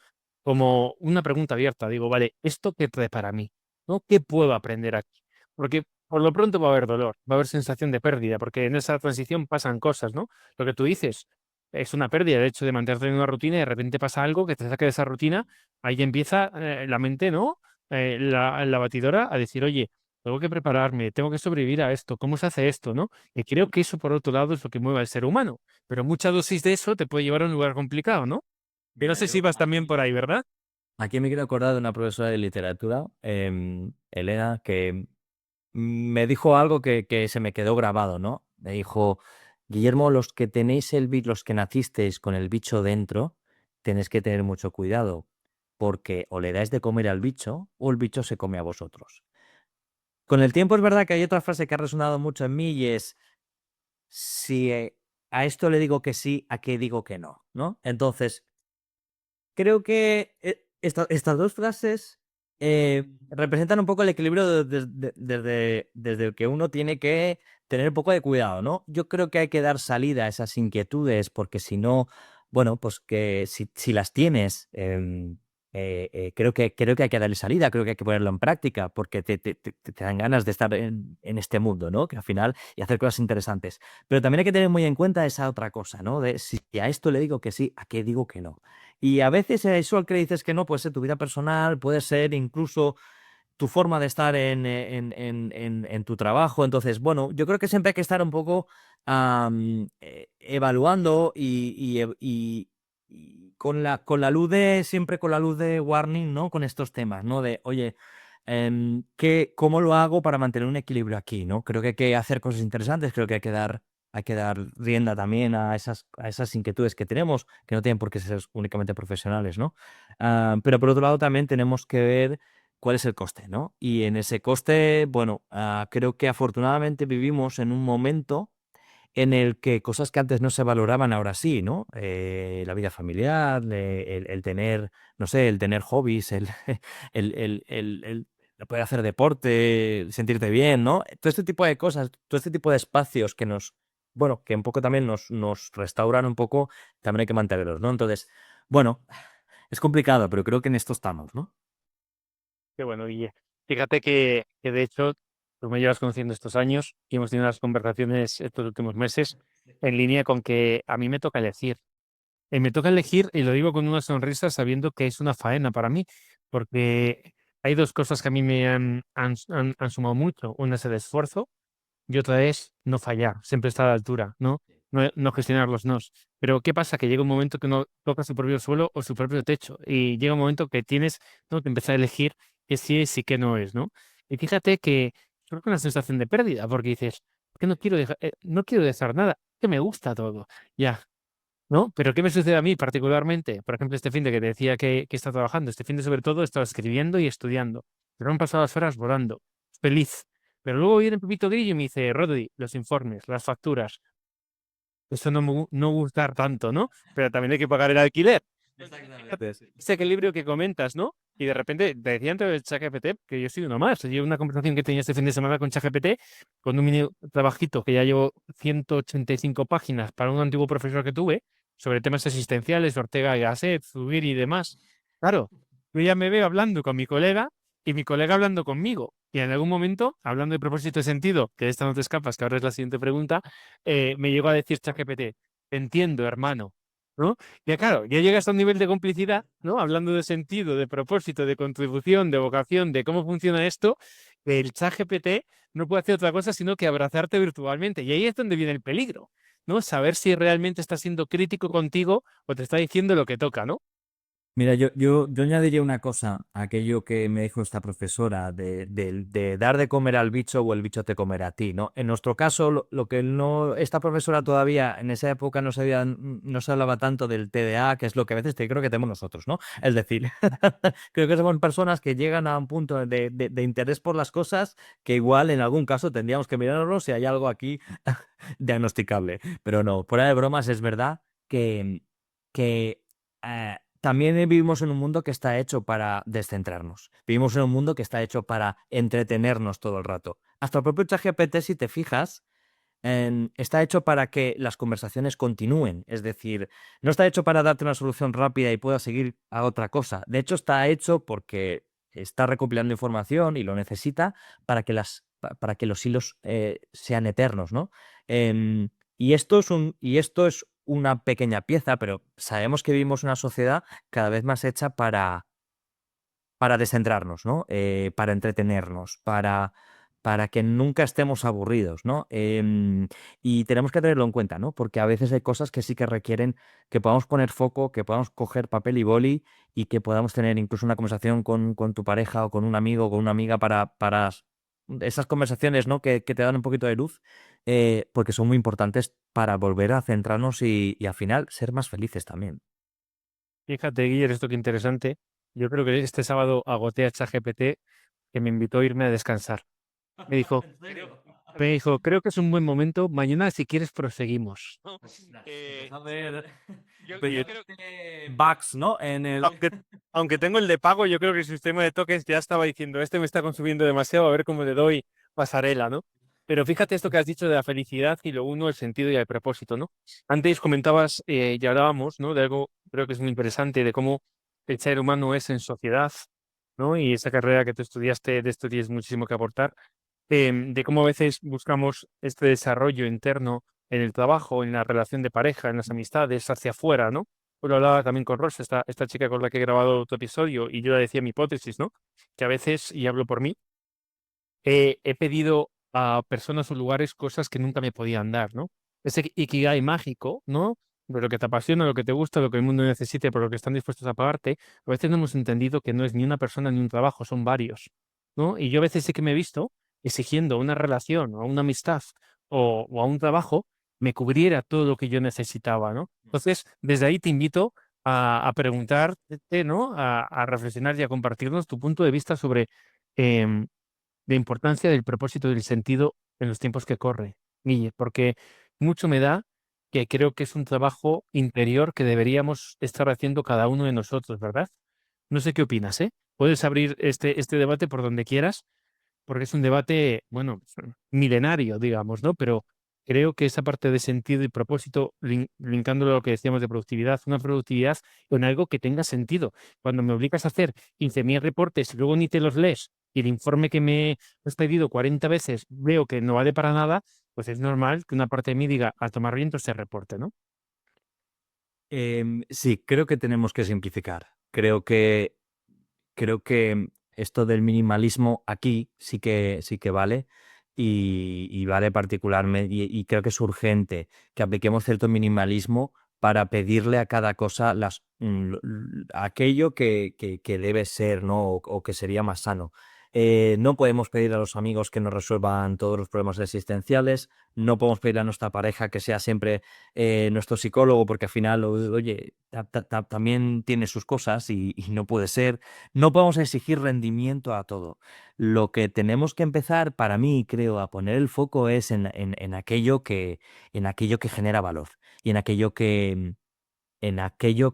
como una pregunta abierta. Digo, vale, ¿esto qué trae para mí? ¿No? ¿Qué puedo aprender aquí? Porque por lo pronto va a haber dolor, va a haber sensación de pérdida, porque en esa transición pasan cosas, ¿no? Lo que tú dices es una pérdida, el hecho de mantenerte en una rutina y de repente pasa algo que te saque de esa rutina. Ahí empieza la mente, ¿no? La batidora a decir, oye, tengo que prepararme, tengo que sobrevivir a esto, ¿cómo se hace esto, no? Y creo que eso, por otro lado, es lo que mueve al ser humano. Pero mucha dosis de eso te puede llevar a un lugar complicado, ¿no? Que no Mira, sé si yo vas también por aquí, ahí, ¿verdad? aquí me quiero acordar de una profesora de literatura, Elena, que me dijo algo que se me quedó grabado, ¿no? Me dijo, Guillermo, los que tenéis los que nacisteis con el bicho dentro, tenéis que tener mucho cuidado, porque o le dais de comer al bicho o el bicho se come a vosotros. Con el tiempo es verdad que hay otra frase que ha resonado mucho en mí, y es, si a esto le digo que sí, ¿a qué digo que no? ¿No? Entonces, creo que estas dos frases representan un poco el equilibrio desde el que uno tiene que tener un poco de cuidado, ¿no? Yo creo que hay que dar salida a esas inquietudes, porque si no, bueno, pues que si las tienes, creo que hay que darle salida, creo que hay que ponerlo en práctica, porque te dan ganas de estar en este mundo, ¿no? Que al final, y hacer cosas interesantes. Pero también hay que tener muy en cuenta esa otra cosa, ¿no? De si a esto le digo que sí, ¿a qué digo que no? Y a veces eso al que le dices que no puede ser tu vida personal, puede ser incluso tu forma de estar en tu trabajo. Entonces, bueno, yo creo que siempre hay que estar un poco evaluando y siempre con la luz de warning, ¿no? Con estos temas, ¿no? De, oye, ¿Cómo lo hago para mantener un equilibrio aquí, ¿no? Creo que hay que hacer cosas interesantes, creo que hay que dar rienda también a esas inquietudes que tenemos, que no tienen por qué ser únicamente profesionales, ¿no? Pero por otro lado también tenemos que ver cuál es el coste, ¿no? Y en ese coste, bueno, creo que afortunadamente vivimos en un momento en el que cosas que antes no se valoraban ahora sí, ¿no? La vida familiar, el tener, no sé, el tener hobbies, el poder hacer deporte, sentirte bien, ¿no? Todo este tipo de cosas, todo este tipo de espacios que bueno, que un poco también nos restauran un poco, también hay que mantenerlos, ¿no? Entonces, bueno, es complicado, pero creo que en esto estamos, ¿no? Qué bueno, Guille. Fíjate que de hecho tú me llevas conociendo estos años y hemos tenido unas conversaciones estos últimos meses en línea con que a mí me toca elegir. Me toca elegir, y lo digo con una sonrisa, sabiendo que es una faena para mí, porque hay dos cosas que a mí me han sumado mucho. Una es el esfuerzo y otra es no fallar, siempre estar a la altura, ¿no? No gestionar los nos. Pero ¿qué pasa? Que llega un momento que uno toca su propio suelo o su propio techo y llega un momento que tienes, ¿no?, que empezar a elegir qué sí es y qué no es, ¿no? Y fíjate que creo que una sensación de pérdida, porque dices, que no quiero dejar nada, que me gusta todo, ya, ¿no? Pero ¿qué me sucede a mí particularmente? Por ejemplo, este fin de que te decía que está trabajando, este fin de sobre todo he estado escribiendo y estudiando, pero me han pasado las horas volando, feliz. Pero luego viene Pepito Grillo y me dice, Rodri, los informes, las facturas, eso no gustar tanto, ¿no? Pero también hay que pagar el alquiler. Exactamente, sí. Ese equilibrio que comentas, ¿no? Y de repente te decía antes del ChatGPT que yo soy uno más. Yo una conversación que tenía este fin de semana con ChatGPT, con un mini trabajito que ya llevo 185 páginas para un antiguo profesor que tuve sobre temas existenciales, Ortega y Gasset, Zubiri y demás. Claro, yo ya me veo hablando con mi colega y mi colega hablando conmigo. Y en algún momento, hablando de propósito de sentido, que de esta no te escapas, que ahora es la siguiente pregunta, me llegó a decir ChatGPT, te entiendo, hermano, ¿no? Y claro, ya llegas a un nivel de complicidad, ¿no? Hablando de sentido, de propósito, de contribución, de vocación, de cómo funciona esto, que el ChatGPT no puede hacer otra cosa sino que abrazarte virtualmente. Y ahí es donde viene el peligro, ¿no? Saber si realmente está siendo crítico contigo o te está diciendo lo que toca, ¿no? Mira, yo añadiría una cosa a aquello que me dijo esta profesora de dar de comer al bicho o el bicho te comerá a ti, ¿no? En nuestro caso, lo que no, esta profesora todavía en esa época no se hablaba tanto del TDA, que es lo que a veces creo que tenemos nosotros, ¿no? Es decir, creo que somos personas que llegan a un punto de interés por las cosas que igual en algún caso tendríamos que mirarnos si hay algo aquí diagnosticable. Pero no, fuera de bromas, es verdad que también vivimos en un mundo que está hecho para descentrarnos. Vivimos en un mundo que está hecho para entretenernos todo el rato. Hasta el propio ChatGPT, si te fijas, está hecho para que las conversaciones continúen. Es decir, no está hecho para darte una solución rápida y puedas seguir a otra cosa. De hecho, está hecho porque está recopilando información y lo necesita para que los hilos sean eternos, ¿no? Y esto es una pequeña pieza, pero sabemos que vivimos una sociedad cada vez más hecha para descentrarnos, ¿no? Para entretenernos, para que nunca estemos aburridos, ¿no? Y tenemos que tenerlo en cuenta, ¿no? Porque a veces hay cosas que sí que requieren que podamos poner foco, que podamos coger papel y boli y que podamos tener incluso una conversación con tu pareja o con un amigo o con una amiga para esas conversaciones, ¿no? Que te dan un poquito de luz, porque son muy importantes para volver a centrarnos y al final ser más felices también. Fíjate, Guiller, esto qué interesante. Yo creo que este sábado agoté a ChatGPT que me invitó a irme a descansar. Me dijo, ¿En serio? creo que es un buen momento. Mañana, si quieres, proseguimos. ¿No? Ostras, Eh, empezó a ver, yo empezó a creo ver bugs, ¿no? En el... aunque, aunque tengo el de pago, yo creo que el sistema de tokens ya estaba diciendo, este me está consumiendo demasiado, a ver cómo le doy pasarela, ¿no? Pero fíjate esto que has dicho de la felicidad y lo uno, el sentido y el propósito, ¿no? Antes comentabas y hablábamos, ¿no? De algo, creo que es muy interesante, de cómo el ser humano es en sociedad, ¿no? Y esa carrera que tú estudiaste, de esto tienes muchísimo que aportar, de cómo a veces buscamos este desarrollo interno en el trabajo, en la relación de pareja, en las amistades, hacia afuera, ¿no? Pues lo hablaba también con Rosa, esta chica con la que he grabado tu episodio, y yo le decía mi hipótesis, ¿no? Que a veces, y hablo por mí, he pedido a personas o lugares cosas que nunca me podían dar, ¿no? Ese ikigai mágico, ¿no? De lo que te apasiona, lo que te gusta, lo que el mundo necesite, por lo que están dispuestos a pagarte, a veces no hemos entendido que no es ni una persona ni un trabajo, son varios. ¿no? Y yo a veces sí que me he visto exigiendo a una relación, o a una amistad, o a un trabajo, me cubriera todo lo que yo necesitaba, ¿no? Entonces, desde ahí te invito a preguntarte, ¿no? A reflexionar y a compartirnos tu punto de vista sobre em, la importancia del propósito y del sentido en los tiempos que corre, Guille, porque mucho me da que creo que es un trabajo interior que deberíamos estar haciendo cada uno de nosotros, ¿verdad? No sé qué opinas, ¿eh? Puedes abrir este debate por donde quieras, porque es un debate, bueno, milenario, digamos, ¿no? Pero creo que esa parte de sentido y propósito, linkándolo a lo que decíamos de productividad, una productividad con algo que tenga sentido. Cuando me obligas a hacer 15.000 reportes y luego ni te los lees y el informe que me has pedido 40 veces veo que no vale para nada, pues es normal que una parte de mí diga, a tomar viento ese reporte, ¿no? Sí, creo que tenemos que simplificar. Creo que esto del minimalismo aquí sí que vale y vale particularmente y creo que es urgente que apliquemos cierto minimalismo para pedirle a cada cosa aquello que debe ser, ¿no? O que sería más sano. No podemos pedir a los amigos que nos resuelvan todos los problemas existenciales, no podemos pedir a nuestra pareja que sea siempre nuestro psicólogo, porque al final, oye, también tiene sus cosas y no puede ser. No podemos exigir rendimiento a todo. Lo que tenemos que empezar, para mí, creo, a poner el foco es en aquello que genera valor y en aquello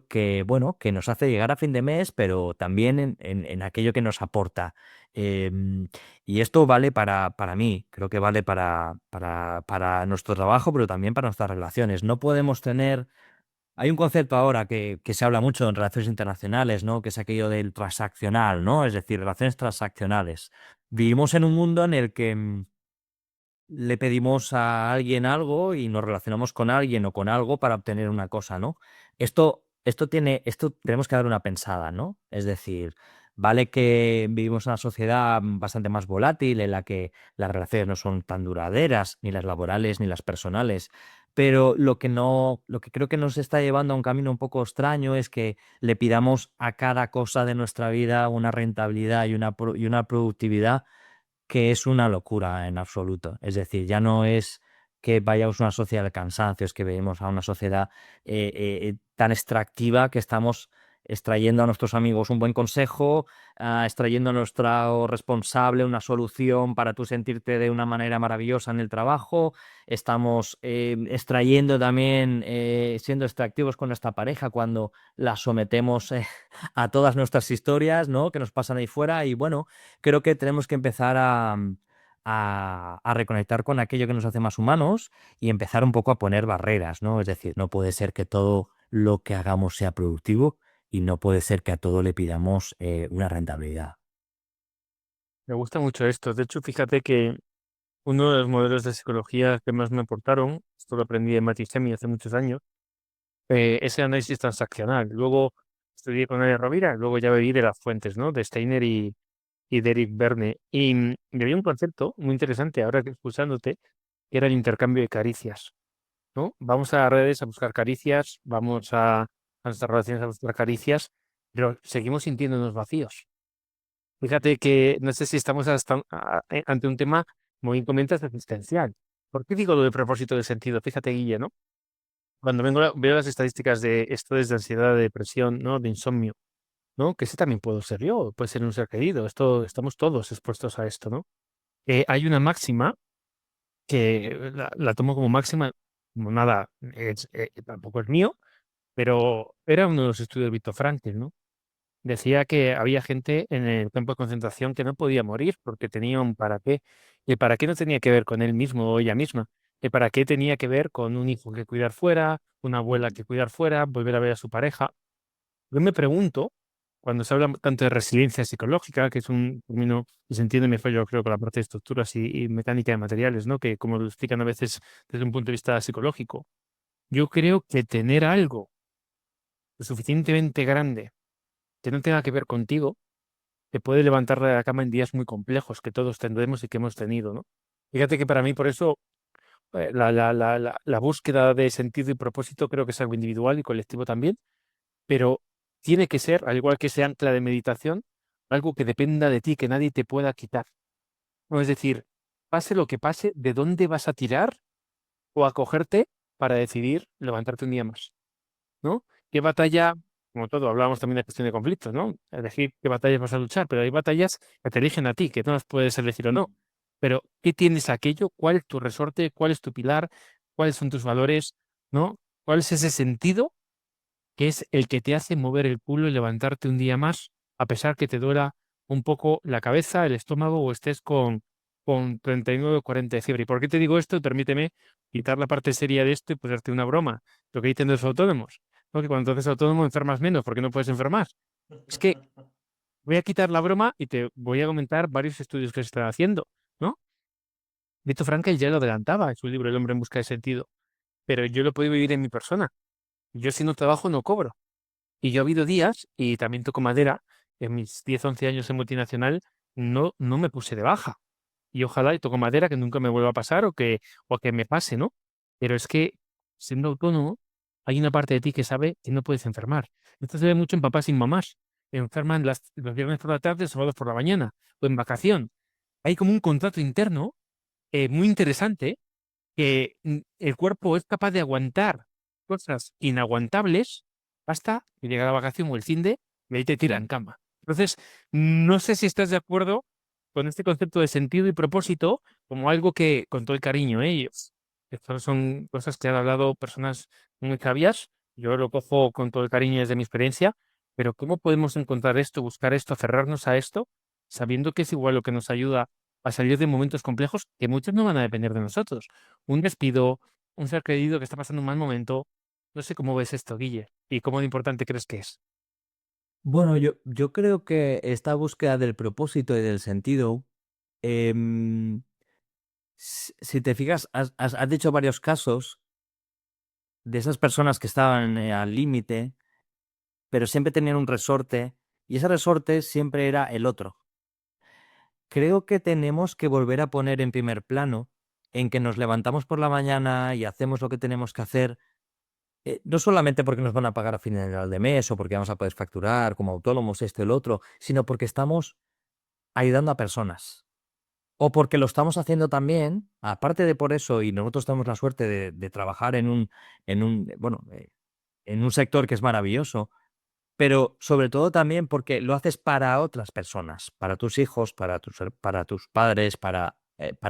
que, bueno, que nos hace llegar a fin de mes, pero también en aquello que nos aporta. Em, y esto vale para mí, creo que vale para nuestro trabajo, pero también para nuestras relaciones. No podemos tener hay un concepto ahora que se habla mucho en relaciones internacionales, ¿no? Que es aquello del transaccional, ¿no? Es decir, relaciones transaccionales. Vivimos en un mundo en el que le pedimos a alguien algo y nos relacionamos con alguien o con algo para obtener una cosa, ¿no? Esto tenemos que dar una pensada, ¿no? Es decir, vale que vivimos en una sociedad bastante más volátil en la que las relaciones no son tan duraderas, ni las laborales ni las personales, pero lo que creo que nos está llevando a un camino un poco extraño es que le pidamos a cada cosa de nuestra vida una rentabilidad y una productividad que es una locura en absoluto. Es decir, ya no es que vayamos a una sociedad del cansancio, es que venimos a una sociedad tan extractiva que estamos extrayendo a nuestros amigos un buen consejo, extrayendo a nuestro responsable una solución para tú sentirte de una manera maravillosa en el trabajo, estamos extrayendo también, siendo extractivos con nuestra pareja cuando la sometemos a todas nuestras historias, ¿no? Que nos pasan ahí fuera y bueno, creo que tenemos que empezar a reconectar con aquello que nos hace más humanos y empezar un poco a poner barreras, ¿no? Es decir, no puede ser que todo lo que hagamos sea productivo y no puede ser que a todo le pidamos una rentabilidad. Me gusta mucho esto. De hecho, fíjate que uno de los modelos de psicología que más me aportaron, esto lo aprendí en Matisemi hace muchos años, ese análisis transaccional. Luego estudié con Alex Rovira, luego ya bebí de las fuentes, ¿no? De Steiner y de Eric Berne. Y había un concepto muy interesante, ahora que escuchándote, que era el intercambio de caricias, ¿no? Vamos a las redes a buscar caricias, vamos a nuestras relaciones a buscar caricias, pero seguimos sintiéndonos vacíos. Fíjate que no sé si estamos ante un tema, como bien comentas, existencial. ¿Por qué digo lo de propósito de sentido? Fíjate, Guille, ¿no? Cuando veo las estadísticas de estrés, de ansiedad, de depresión, ¿no? De insomnio, ¿no? Que ese también puedo ser yo, puede ser un ser querido. Estamos todos expuestos a esto, ¿no? Hay una máxima que la tomo como máxima, como nada, tampoco es mío, pero era uno de los estudios de Viktor Frankl, ¿no? Decía que había gente en el campo de concentración que no podía morir porque tenía un para qué. Y el para qué no tenía que ver con él mismo o ella misma. El para qué tenía que ver con un hijo que cuidar fuera, una abuela que cuidar fuera, volver a ver a su pareja. Yo me pregunto, cuando se habla tanto de resiliencia psicológica, que es un término que se entiende mejor, yo creo, con la parte de estructuras y mecánica de materiales, ¿no? Que como lo explican a veces desde un punto de vista psicológico, yo creo que tener algo lo suficientemente grande que no tenga que ver contigo te puede levantar de la cama en días muy complejos que todos tendremos y que hemos tenido, ¿no? Fíjate que para mí, por eso, la búsqueda de sentido y propósito creo que es algo individual y colectivo también, pero tiene que ser, al igual que ese ancla de meditación, algo que dependa de ti, que nadie te pueda quitar. No, es decir, pase lo que pase, ¿de dónde vas a tirar o a cogerte para decidir levantarte un día más? ¿No? ¿Qué batalla, como todo, hablábamos también de gestión de conflictos, ¿no? Elegir qué batallas vas a luchar, pero hay batallas que te eligen a ti, que no las puedes elegir o no. Pero, ¿qué tienes aquello? ¿Cuál es tu resorte? ¿Cuál es tu pilar? ¿Cuáles son tus valores? ¿No? ¿Cuál es ese sentido que es el que te hace mover el culo y levantarte un día más, a pesar que te duela un poco la cabeza, el estómago o estés con 39 o 40 de fiebre? ¿Y por qué te digo esto? Permíteme quitar la parte seria de esto y ponerte una broma. Lo que dicen los autónomos, ¿no? Que cuando te haces autónomo enfermas menos porque no puedes enfermar. Es que voy a quitar la broma y te voy a comentar varios estudios que se están haciendo, ¿no? Viktor Frankl ya lo adelantaba en su libro El hombre en busca de sentido, pero yo lo he podido vivir en mi persona. Yo si no trabajo no cobro. Y yo ha habido días, y también toco madera, en mis 10 11 años en multinacional, no me puse de baja. Y ojalá, y toco madera, que nunca me vuelva a pasar o que me pase, ¿no? Pero es que, siendo autónomo, hay una parte de ti que sabe que no puedes enfermar. Esto se ve mucho en papás y mamás. Enferman los viernes por la tarde, sábados por la mañana, o en vacación. Hay como un contrato interno muy interesante que el cuerpo es capaz de aguantar cosas inaguantables hasta que llega la vacación o el finde y ahí te tira en cama. Entonces, no sé si estás de acuerdo con este concepto de sentido y propósito como algo que, con todo el cariño, estas son cosas que han hablado personas muy sabias, yo lo cojo con todo el cariño desde mi experiencia, pero ¿cómo podemos encontrar esto, buscar esto, aferrarnos a esto, sabiendo que es igual lo que nos ayuda a salir de momentos complejos que muchos no van a depender de nosotros? Un despido, un ser querido que está pasando un mal momento. No sé cómo ves esto, Guille, y cómo de importante crees que es. Bueno, yo creo que esta búsqueda del propósito y del sentido, em, si te fijas, has dicho varios casos de esas personas que estaban al límite, pero siempre tenían un resorte, y ese resorte siempre era el otro. Creo que tenemos que volver a poner en primer plano en que nos levantamos por la mañana y hacemos lo que tenemos que hacer, no solamente porque nos van a pagar a final de mes o porque vamos a poder facturar como autónomos esto y lo otro, sino porque estamos ayudando a personas. O porque lo estamos haciendo también, aparte de por eso, y nosotros tenemos la suerte de trabajar bueno, en un sector que es maravilloso, pero sobre todo también porque lo haces para otras personas, para tus hijos, para tus padres, para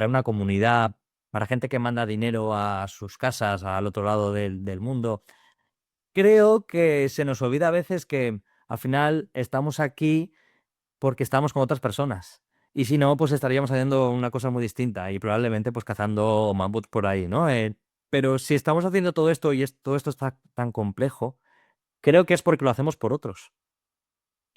una comunidad, para gente que manda dinero a sus casas al otro lado del mundo. Creo que se nos olvida a veces que al final estamos aquí porque estamos con otras personas. Y si no, pues estaríamos haciendo una cosa muy distinta y probablemente pues cazando mamuts por ahí, ¿no? Pero si estamos haciendo todo esto y todo esto está tan complejo, creo que es porque lo hacemos por otros.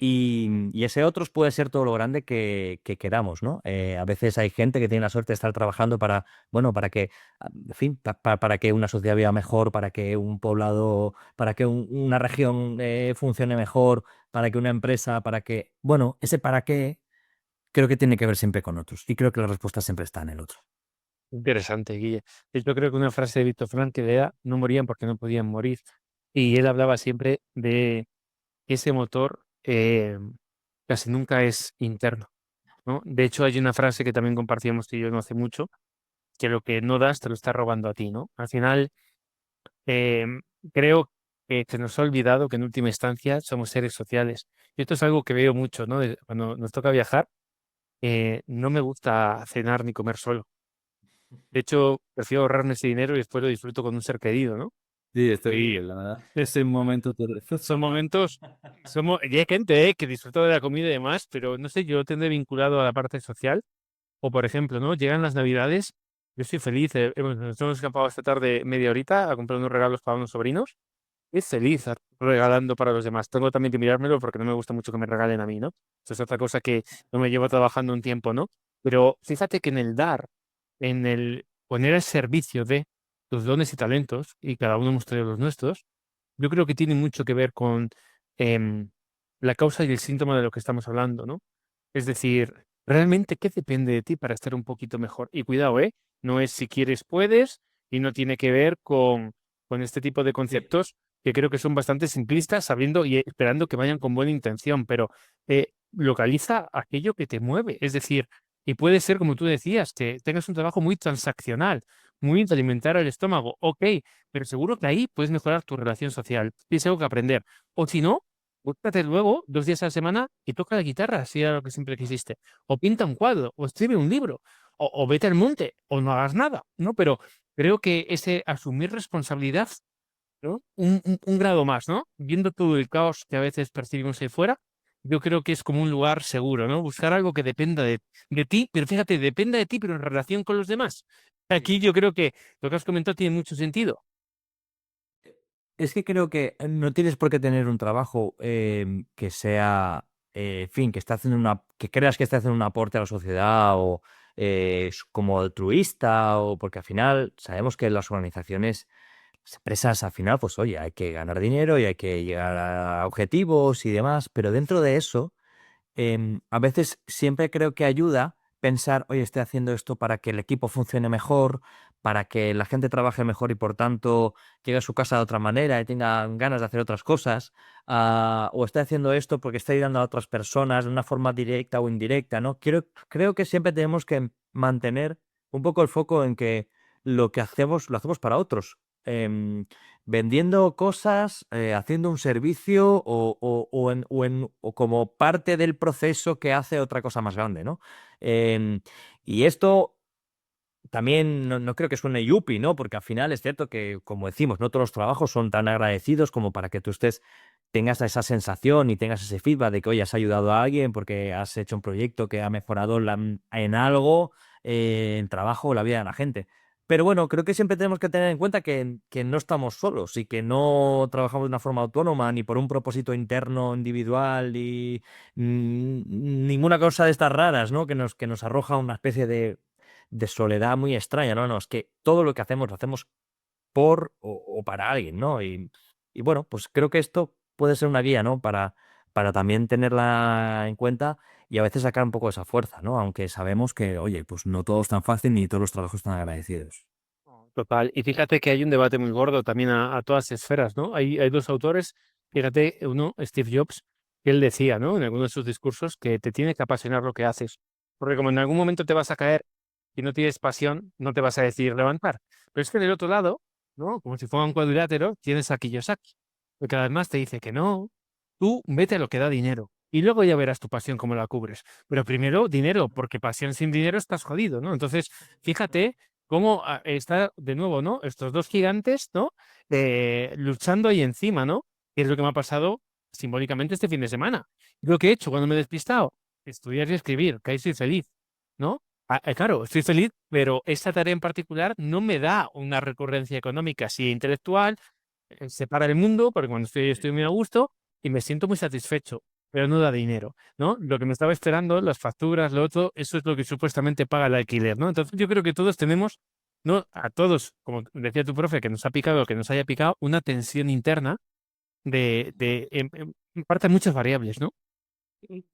Y ese otros puede ser todo lo grande que queramos, ¿no? A veces hay gente que tiene la suerte de estar trabajando para, bueno, para que, en fin, para que una sociedad viva mejor, para que un poblado, para que una región funcione mejor, para que una empresa, para que, bueno, ese para qué creo que tiene que ver siempre con otros. Y creo que la respuesta siempre está en el otro. Interesante, Guille. Yo creo que una frase de Víctor Frank era, no morían porque no podían morir. Y él hablaba siempre de que ese motor casi nunca es interno, ¿no? De hecho, hay una frase que también compartíamos tú y yo no hace mucho, que lo que no das te lo está robando a ti, ¿no? Al final, em, creo que se nos ha olvidado que en última instancia somos seres sociales. Y esto es algo que veo mucho, ¿no? Cuando nos toca viajar, no me gusta cenar ni comer solo. De hecho, prefiero ahorrarme ese dinero y después lo disfruto con un ser querido, ¿no? Sí, estoy Y bien, la verdad. Ese momento son momentos, y hay gente que disfruta de la comida y demás, pero no sé, yo lo tendré vinculado a la parte social. O por ejemplo, ¿no? Llegan las Navidades, yo estoy feliz, nos hemos escapado esta tarde media horita a comprar unos regalos para unos sobrinos. Es feliz regalando para los demás. Tengo también que mirármelo porque no me gusta mucho que me regalen a mí, ¿no? Eso es otra cosa que no me llevo trabajando un tiempo, ¿no? Pero fíjate que en el dar, en el poner al servicio de tus dones y talentos, y cada uno hemos traído los nuestros, yo creo que tiene mucho que ver con em, la causa y el síntoma de lo que estamos hablando, ¿no? Es decir, realmente, ¿qué depende de ti para estar un poquito mejor? Y cuidado, ¿eh? No es si quieres, puedes, y no tiene que ver con este tipo de conceptos que creo que son bastante simplistas, sabiendo y esperando que vayan con buena intención, pero localiza aquello que te mueve. Es decir, y puede ser, como tú decías, que tengas un trabajo muy transaccional, muy de alimentar al estómago. Ok, pero seguro que ahí puedes mejorar tu relación social. Tienes algo que aprender. O si no, búscate luego 2 días a la semana y toca la guitarra, si era lo que siempre quisiste. O pinta un cuadro, o escribe un libro, o vete al monte, o no hagas nada, ¿no? Pero creo que ese asumir responsabilidad, ¿no? Un grado más, ¿no? Viendo todo el caos que a veces percibimos ahí fuera, yo creo que es como un lugar seguro, ¿no? Buscar algo que dependa de ti, pero fíjate, dependa de ti, pero en relación con los demás. Aquí yo creo que lo que has comentado tiene mucho sentido. Es que creo que no tienes por qué tener un trabajo que sea, en fin, que esté haciendo que creas que esté haciendo un aporte a la sociedad o como altruista, o porque al final sabemos que las organizaciones, las empresas, al final, pues oye, hay que ganar dinero y hay que llegar a objetivos y demás, pero dentro de eso a veces siempre creo que ayuda pensar, oye, estoy haciendo esto para que el equipo funcione mejor, para que la gente trabaje mejor y por tanto llegue a su casa de otra manera y tenga ganas de hacer otras cosas, o estoy haciendo esto porque estoy ayudando a otras personas de una forma directa o indirecta, ¿no? Creo que siempre tenemos que mantener un poco el foco en que lo que hacemos lo hacemos para otros. Em, Vendiendo cosas, haciendo un servicio o como parte del proceso que hace otra cosa más grande, ¿no? Y esto también no creo que suene yuppie, ¿no? Porque al final es cierto que, como decimos, no todos los trabajos son tan agradecidos como para que tú tengas esa sensación y tengas ese feedback de que, oye, has ayudado a alguien porque has hecho un proyecto que ha mejorado en algo el trabajo o la vida de la gente. Pero bueno, creo que siempre tenemos que tener en cuenta que no estamos solos y que no trabajamos de una forma autónoma ni por un propósito interno, individual y ninguna cosa de estas raras, ¿no? Que nos arroja una especie de soledad muy extraña, ¿no? No, es que todo lo que hacemos lo hacemos por o para alguien, ¿no? Y bueno, pues creo que esto puede ser una guía, ¿no? Para también tenerla en cuenta y a veces sacar un poco esa fuerza, ¿no? Aunque sabemos que, oye, pues no todo es tan fácil ni todos los trabajos están agradecidos. Total. Y fíjate que hay un debate muy gordo también a todas esferas, ¿no? Hay dos autores, fíjate, uno, Steve Jobs, que él decía, ¿no? En alguno de sus discursos, que te tiene que apasionar lo que haces. Porque como en algún momento te vas a caer y no tienes pasión, no te vas a decidir levantar. Pero es que del otro lado, ¿no? Como si fuera un cuadrilátero, tienes a Kiyosaki, que además te dice que no, tú vete a lo que da dinero. Y luego ya verás tu pasión cómo la cubres. Pero primero dinero, porque pasión sin dinero estás jodido, ¿no? Entonces, fíjate cómo está de nuevo, ¿no? Estos dos gigantes, ¿no? Luchando ahí encima, ¿no? Que es lo que me ha pasado simbólicamente este fin de semana. Lo que he hecho cuando me he despistado, estudiar y escribir, que ahí soy feliz, ¿no? Claro, estoy feliz, pero esta tarea en particular no me da una recurrencia económica, sí intelectual, separa el mundo, porque cuando estoy muy a gusto y me siento muy satisfecho, pero no da dinero, ¿no? Lo que me estaba esperando, las facturas, lo otro, eso es lo que supuestamente paga el alquiler, ¿no? Entonces yo creo que todos tenemos, ¿no? A todos, como decía tu profe, que nos ha picado, que nos haya picado, una tensión interna en parte muchas variables, ¿no?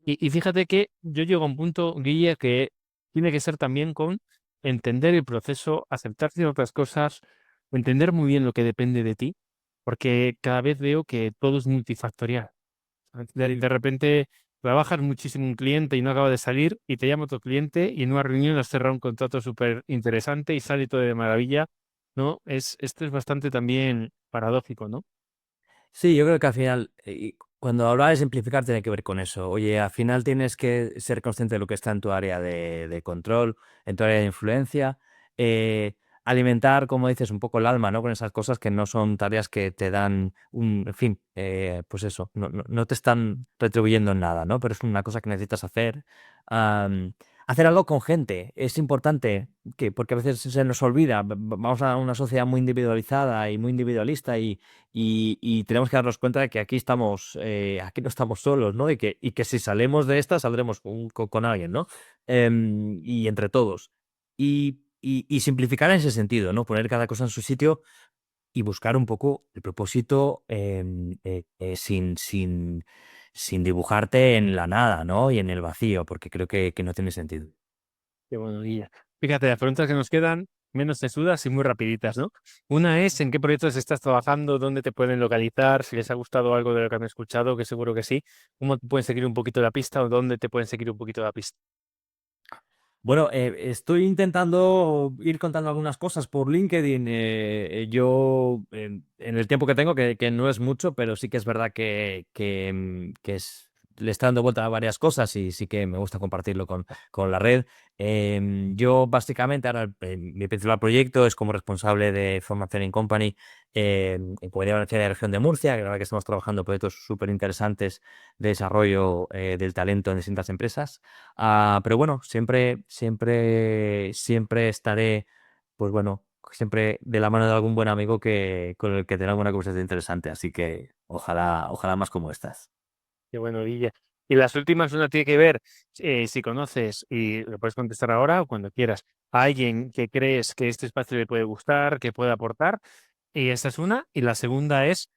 Y fíjate que yo llego a un punto, Guille, que tiene que ser también con entender el proceso, aceptar ciertas cosas, entender muy bien lo que depende de ti, porque cada vez veo que todo es multifactorial. De repente trabajas muchísimo un cliente y no acaba de salir y te llama otro cliente y en una reunión has cerrado un contrato súper interesante y sale todo de maravilla, ¿no? Esto es bastante también paradójico, ¿no? Sí, yo creo que al final, cuando hablaba de simplificar, tiene que ver con eso. Oye, al final tienes que ser consciente de lo que está en tu área de control, en tu área de influencia, eh, alimentar, como dices, un poco el alma, ¿no? Con esas cosas que no son tareas que te dan en fin, pues eso, no te están retribuyendo en nada, ¿no? Pero es una cosa que necesitas hacer. Hacer algo con gente es importante, porque a veces se nos olvida. Vamos a una sociedad muy individualizada y muy individualista y tenemos que darnos cuenta de que aquí no estamos solos, ¿no? Y que si salimos de esta, saldremos con alguien, ¿no? Y entre todos. Y simplificar en ese sentido, ¿no? Poner cada cosa en su sitio y buscar un poco el propósito sin dibujarte en la nada, ¿no? Y en el vacío, porque creo que no tiene sentido. Qué bueno, Guilla. Fíjate, las preguntas que nos quedan, menos sesudas y muy rapiditas, ¿no? Una es en qué proyectos estás trabajando, dónde te pueden localizar, si les ha gustado algo de lo que han escuchado, que seguro que sí, cómo te pueden seguir un poquito la pista o dónde te pueden seguir un poquito la pista. Bueno, estoy intentando ir contando algunas cosas por LinkedIn. Yo, en el tiempo que tengo, que no es mucho, pero sí que es verdad le está dando vuelta a varias cosas y sí que me gusta compartirlo con la red. Yo, básicamente, ahora mi principal proyecto es como responsable de Formación in Company en Comunidad Valenciana de la Región de Murcia, que la verdad que estamos trabajando proyectos súper interesantes de desarrollo del talento en distintas empresas. Pero bueno, siempre estaré, pues bueno, siempre de la mano de algún buen amigo con el que tenga alguna conversación interesante. Así que ojalá más como estas. Qué bueno, Guille. Y las últimas, una tiene que ver, si conoces, y lo puedes contestar ahora o cuando quieras, a alguien que crees que este espacio le puede gustar, que puede aportar. Y esa es una. Y la segunda es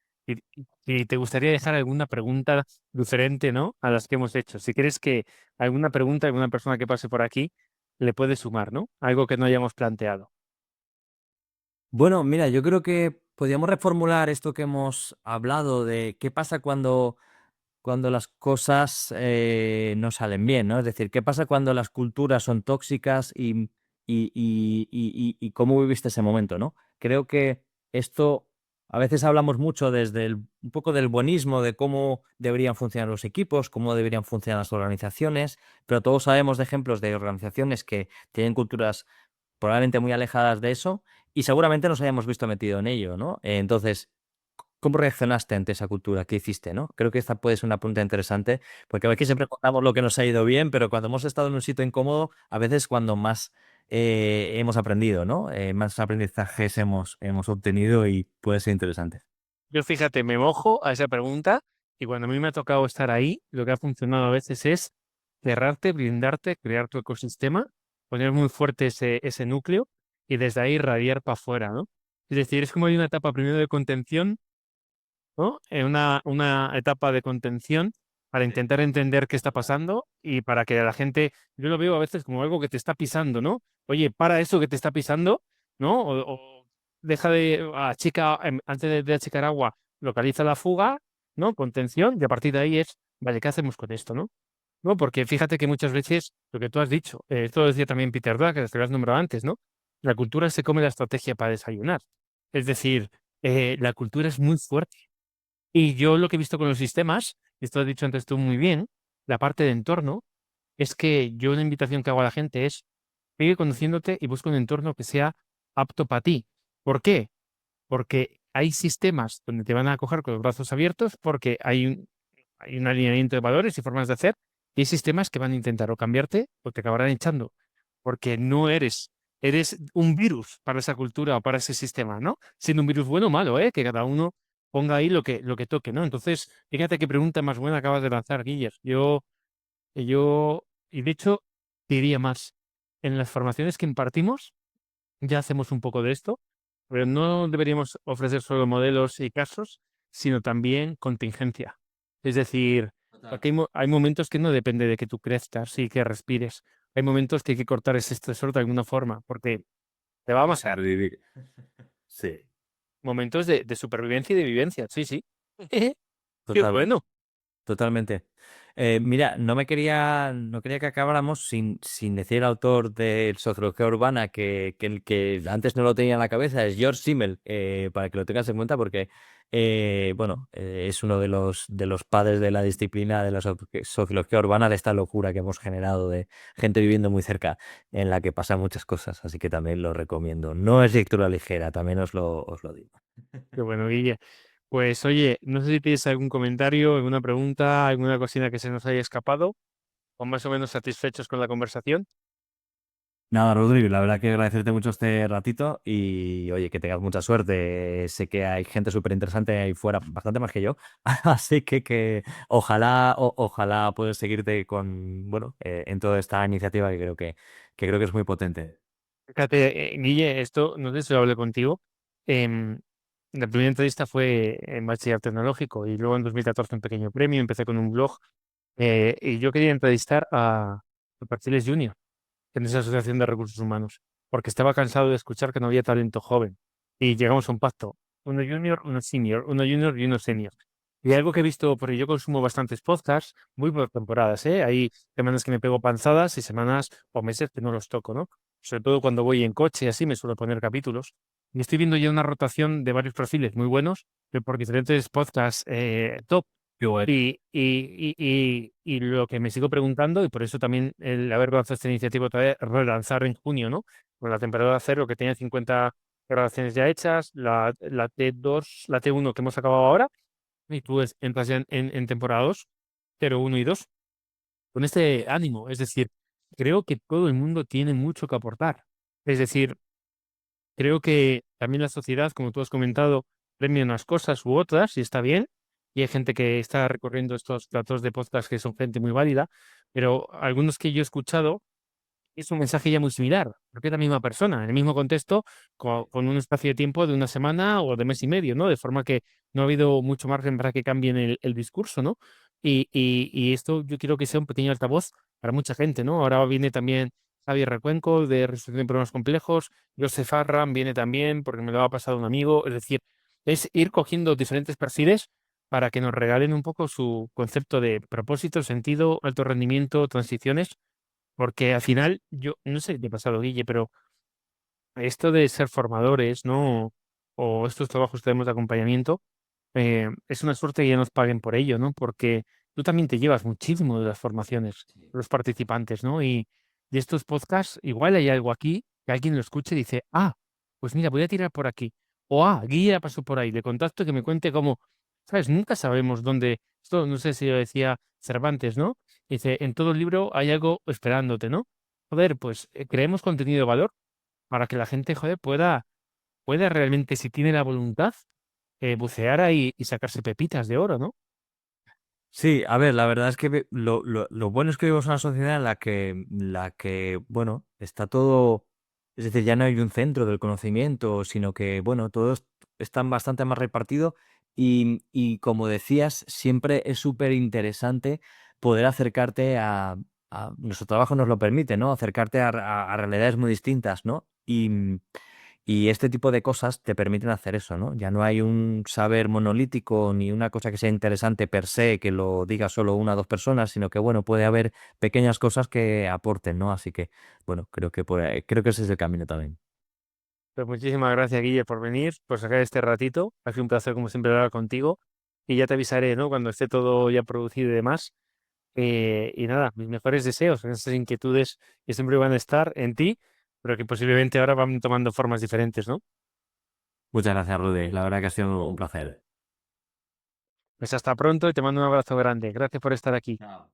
si te gustaría dejar alguna pregunta diferente, ¿no? A las que hemos hecho. Si crees que alguna pregunta, alguna persona que pase por aquí le puede sumar, ¿no? Algo que no hayamos planteado. Bueno, mira, yo creo que podríamos reformular esto que hemos hablado de qué pasa cuando las cosas no salen bien, ¿no? Es decir, ¿qué pasa cuando las culturas son tóxicas y cómo viviste ese momento, ¿no? Creo que esto, a veces hablamos mucho desde un poco del buenismo, de cómo deberían funcionar los equipos, cómo deberían funcionar las organizaciones, pero todos sabemos de ejemplos de organizaciones que tienen culturas probablemente muy alejadas de eso y seguramente nos hayamos visto metido en ello, ¿no? Entonces, ¿cómo reaccionaste ante esa cultura? ¿Qué hiciste, no? Creo que esta puede ser una pregunta interesante, porque aquí siempre contamos lo que nos ha ido bien, pero cuando hemos estado en un sitio incómodo, a veces cuando más hemos aprendido, ¿no? Más aprendizajes hemos obtenido y puede ser interesante. Yo fíjate, me mojo a esa pregunta y cuando a mí me ha tocado estar ahí, lo que ha funcionado a veces es cerrarte, blindarte, crear tu ecosistema, poner muy fuerte ese núcleo y desde ahí radiar para afuera, ¿no? Es decir, es como hay una etapa primero de contención, ¿no? Una etapa de contención para intentar entender qué está pasando y para que la gente, yo lo veo a veces como algo que te está pisando, ¿no? Oye, para eso que te está pisando, ¿no? O deja de, achica, antes de achicar agua, localiza la fuga, ¿no? Contención, y a partir de ahí es, vale, ¿qué hacemos con esto, no? ¿No? Porque fíjate que muchas veces lo que tú has dicho, esto lo decía también Peter Drucker, que lo has nombrado antes, ¿no? La cultura se come la estrategia para desayunar. Es decir, la cultura es muy fuerte. Y yo lo que he visto con los sistemas, y esto has dicho antes tú muy bien, la parte de entorno, es que yo una invitación que hago a la gente es, sigue conociéndote y busca un entorno que sea apto para ti. ¿Por qué? Porque hay sistemas donde te van a acoger con los brazos abiertos porque hay un alineamiento de valores y formas de hacer, y hay sistemas que van a intentar o cambiarte o te acabarán echando, porque no eres un virus para esa cultura o para ese sistema, ¿no? Siendo un virus bueno o malo, ¿eh? Que cada uno ponga ahí lo que toque, ¿no? Entonces, fíjate qué pregunta más buena acabas de lanzar, Guiller. Y de hecho, te diría más. En las formaciones que impartimos, ya hacemos un poco de esto, pero no deberíamos ofrecer solo modelos y casos, sino también contingencia. Es decir, Total. porque hay momentos que no depende de que tú crezcas y que respires. Hay momentos que hay que cortar ese estresor de alguna forma, porque te va a pasar. Vivir. Sí. Momentos de supervivencia y de vivencia. Sí, sí. Qué Total. bueno. Totalmente. Mira, no quería que acabáramos sin decir el autor de Sociología Urbana, que el que antes no lo tenía en la cabeza es George Simmel, para que lo tengas en cuenta, porque bueno, es uno de los padres de la disciplina de la sociología urbana, de esta locura que hemos generado de gente viviendo muy cerca, en la que pasan muchas cosas, así que también lo recomiendo. No es lectura ligera, también os lo digo. Qué bueno, Guille. Pues oye, no sé si tienes algún comentario, alguna pregunta, alguna cocina que se nos haya escapado, o más o menos satisfechos con la conversación. Nada, Rodrigo, la verdad que agradecerte mucho este ratito y oye, que tengas mucha suerte. Sé que hay gente súper interesante ahí fuera, bastante más que yo, así que ojalá puedas seguirte bueno, en toda esta iniciativa que creo que es muy potente. Fíjate, Guille, esto no sé si lo hablé contigo. em, la primera entrevista fue en Bachiller Tecnológico y luego en 2014 un pequeño premio, empecé con un blog y yo quería entrevistar a Perfiles Junior en esa asociación de recursos humanos. porque estaba cansado de escuchar que no había talento joven. Y llegamos a un pacto, uno junior, uno senior, uno junior y uno senior. Y algo que he visto, porque yo consumo bastantes podcasts, muy por temporadas, ¿eh? Hay semanas que me pego panzadas y semanas o meses que no los toco, ¿no? Sobre todo cuando voy en coche y así me suelo poner capítulos. Y estoy viendo ya una rotación de varios perfiles muy buenos, por diferentes podcasts top. Qué bueno. Y lo que me sigo preguntando, y por eso también el haber lanzado esta iniciativa otra vez, relanzar en junio, ¿no? Con la temporada cero que tenía 50 grabaciones ya hechas, la T2, la T1 que hemos acabado ahora, y tú entras ya en temporada 2, 0, 1 y 2, con este ánimo. Es decir, creo que todo el mundo tiene mucho que aportar. Es decir, creo que también la sociedad, como tú has comentado, premia unas cosas u otras y está bien. Y hay gente que está recorriendo estos platos de podcast que son gente muy válida, pero algunos que yo he escuchado es un mensaje ya muy similar, porque es la misma persona, en el mismo contexto, con un espacio de tiempo de una semana o de mes y medio, ¿no? De forma que no ha habido mucho margen para que cambien el discurso, ¿no? Y esto yo quiero que sea un pequeño altavoz para mucha gente, ¿no? Ahora viene también Javier Recuenco de Resolución de Problemas Complejos, Joseph Arram viene también porque me lo ha pasado un amigo, es decir, es ir cogiendo diferentes perfiles para que nos regalen un poco su concepto de propósito, sentido, alto rendimiento, transiciones, porque al final, yo no sé qué te ha pasado, Guille, pero esto de ser formadores, ¿no? O estos trabajos que tenemos de acompañamiento, es una suerte que ya nos paguen por ello, ¿no? Porque tú también te llevas muchísimo de las formaciones, los participantes, ¿no? Y de estos podcasts, igual hay algo aquí que alguien lo escuche y dice, ah, pues mira, voy a tirar por aquí. O Guille ya pasó por ahí, le contacto que me cuente cómo, ¿sabes? Nunca sabemos dónde, esto no sé si lo decía Cervantes, ¿no? Dice, en todo libro hay algo esperándote, ¿no? Joder, pues creemos contenido de valor para que la gente, joder, pueda realmente, si tiene la voluntad, bucear ahí y sacarse pepitas de oro, ¿no? Sí, a ver, la verdad es que lo bueno es que vivimos en una sociedad en la que, bueno, está todo, es decir, ya no hay un centro del conocimiento, sino que, bueno, todos están bastante más repartido y como decías, siempre es súper interesante poder acercarte nuestro trabajo nos lo permite, ¿no? Acercarte a realidades muy distintas, ¿no? Y este tipo de cosas te permiten hacer eso, ¿no? Ya no hay un saber monolítico ni una cosa que sea interesante per se, que lo diga solo una o dos personas, sino que, bueno, puede haber pequeñas cosas que aporten, ¿no? Así que, bueno, creo que ese es el camino también. Pues muchísimas gracias, Guille, por venir, por sacar este ratito. Ha sido un placer, como siempre, hablar contigo. Y ya te avisaré, ¿no? Cuando esté todo ya producido y demás. Y nada, mis mejores deseos, esas inquietudes que siempre van a estar en ti, pero que posiblemente ahora van tomando formas diferentes, ¿no? Muchas gracias, Rudy. La verdad que ha sido un placer. Pues hasta pronto y te mando un abrazo grande. Gracias por estar aquí. Chao.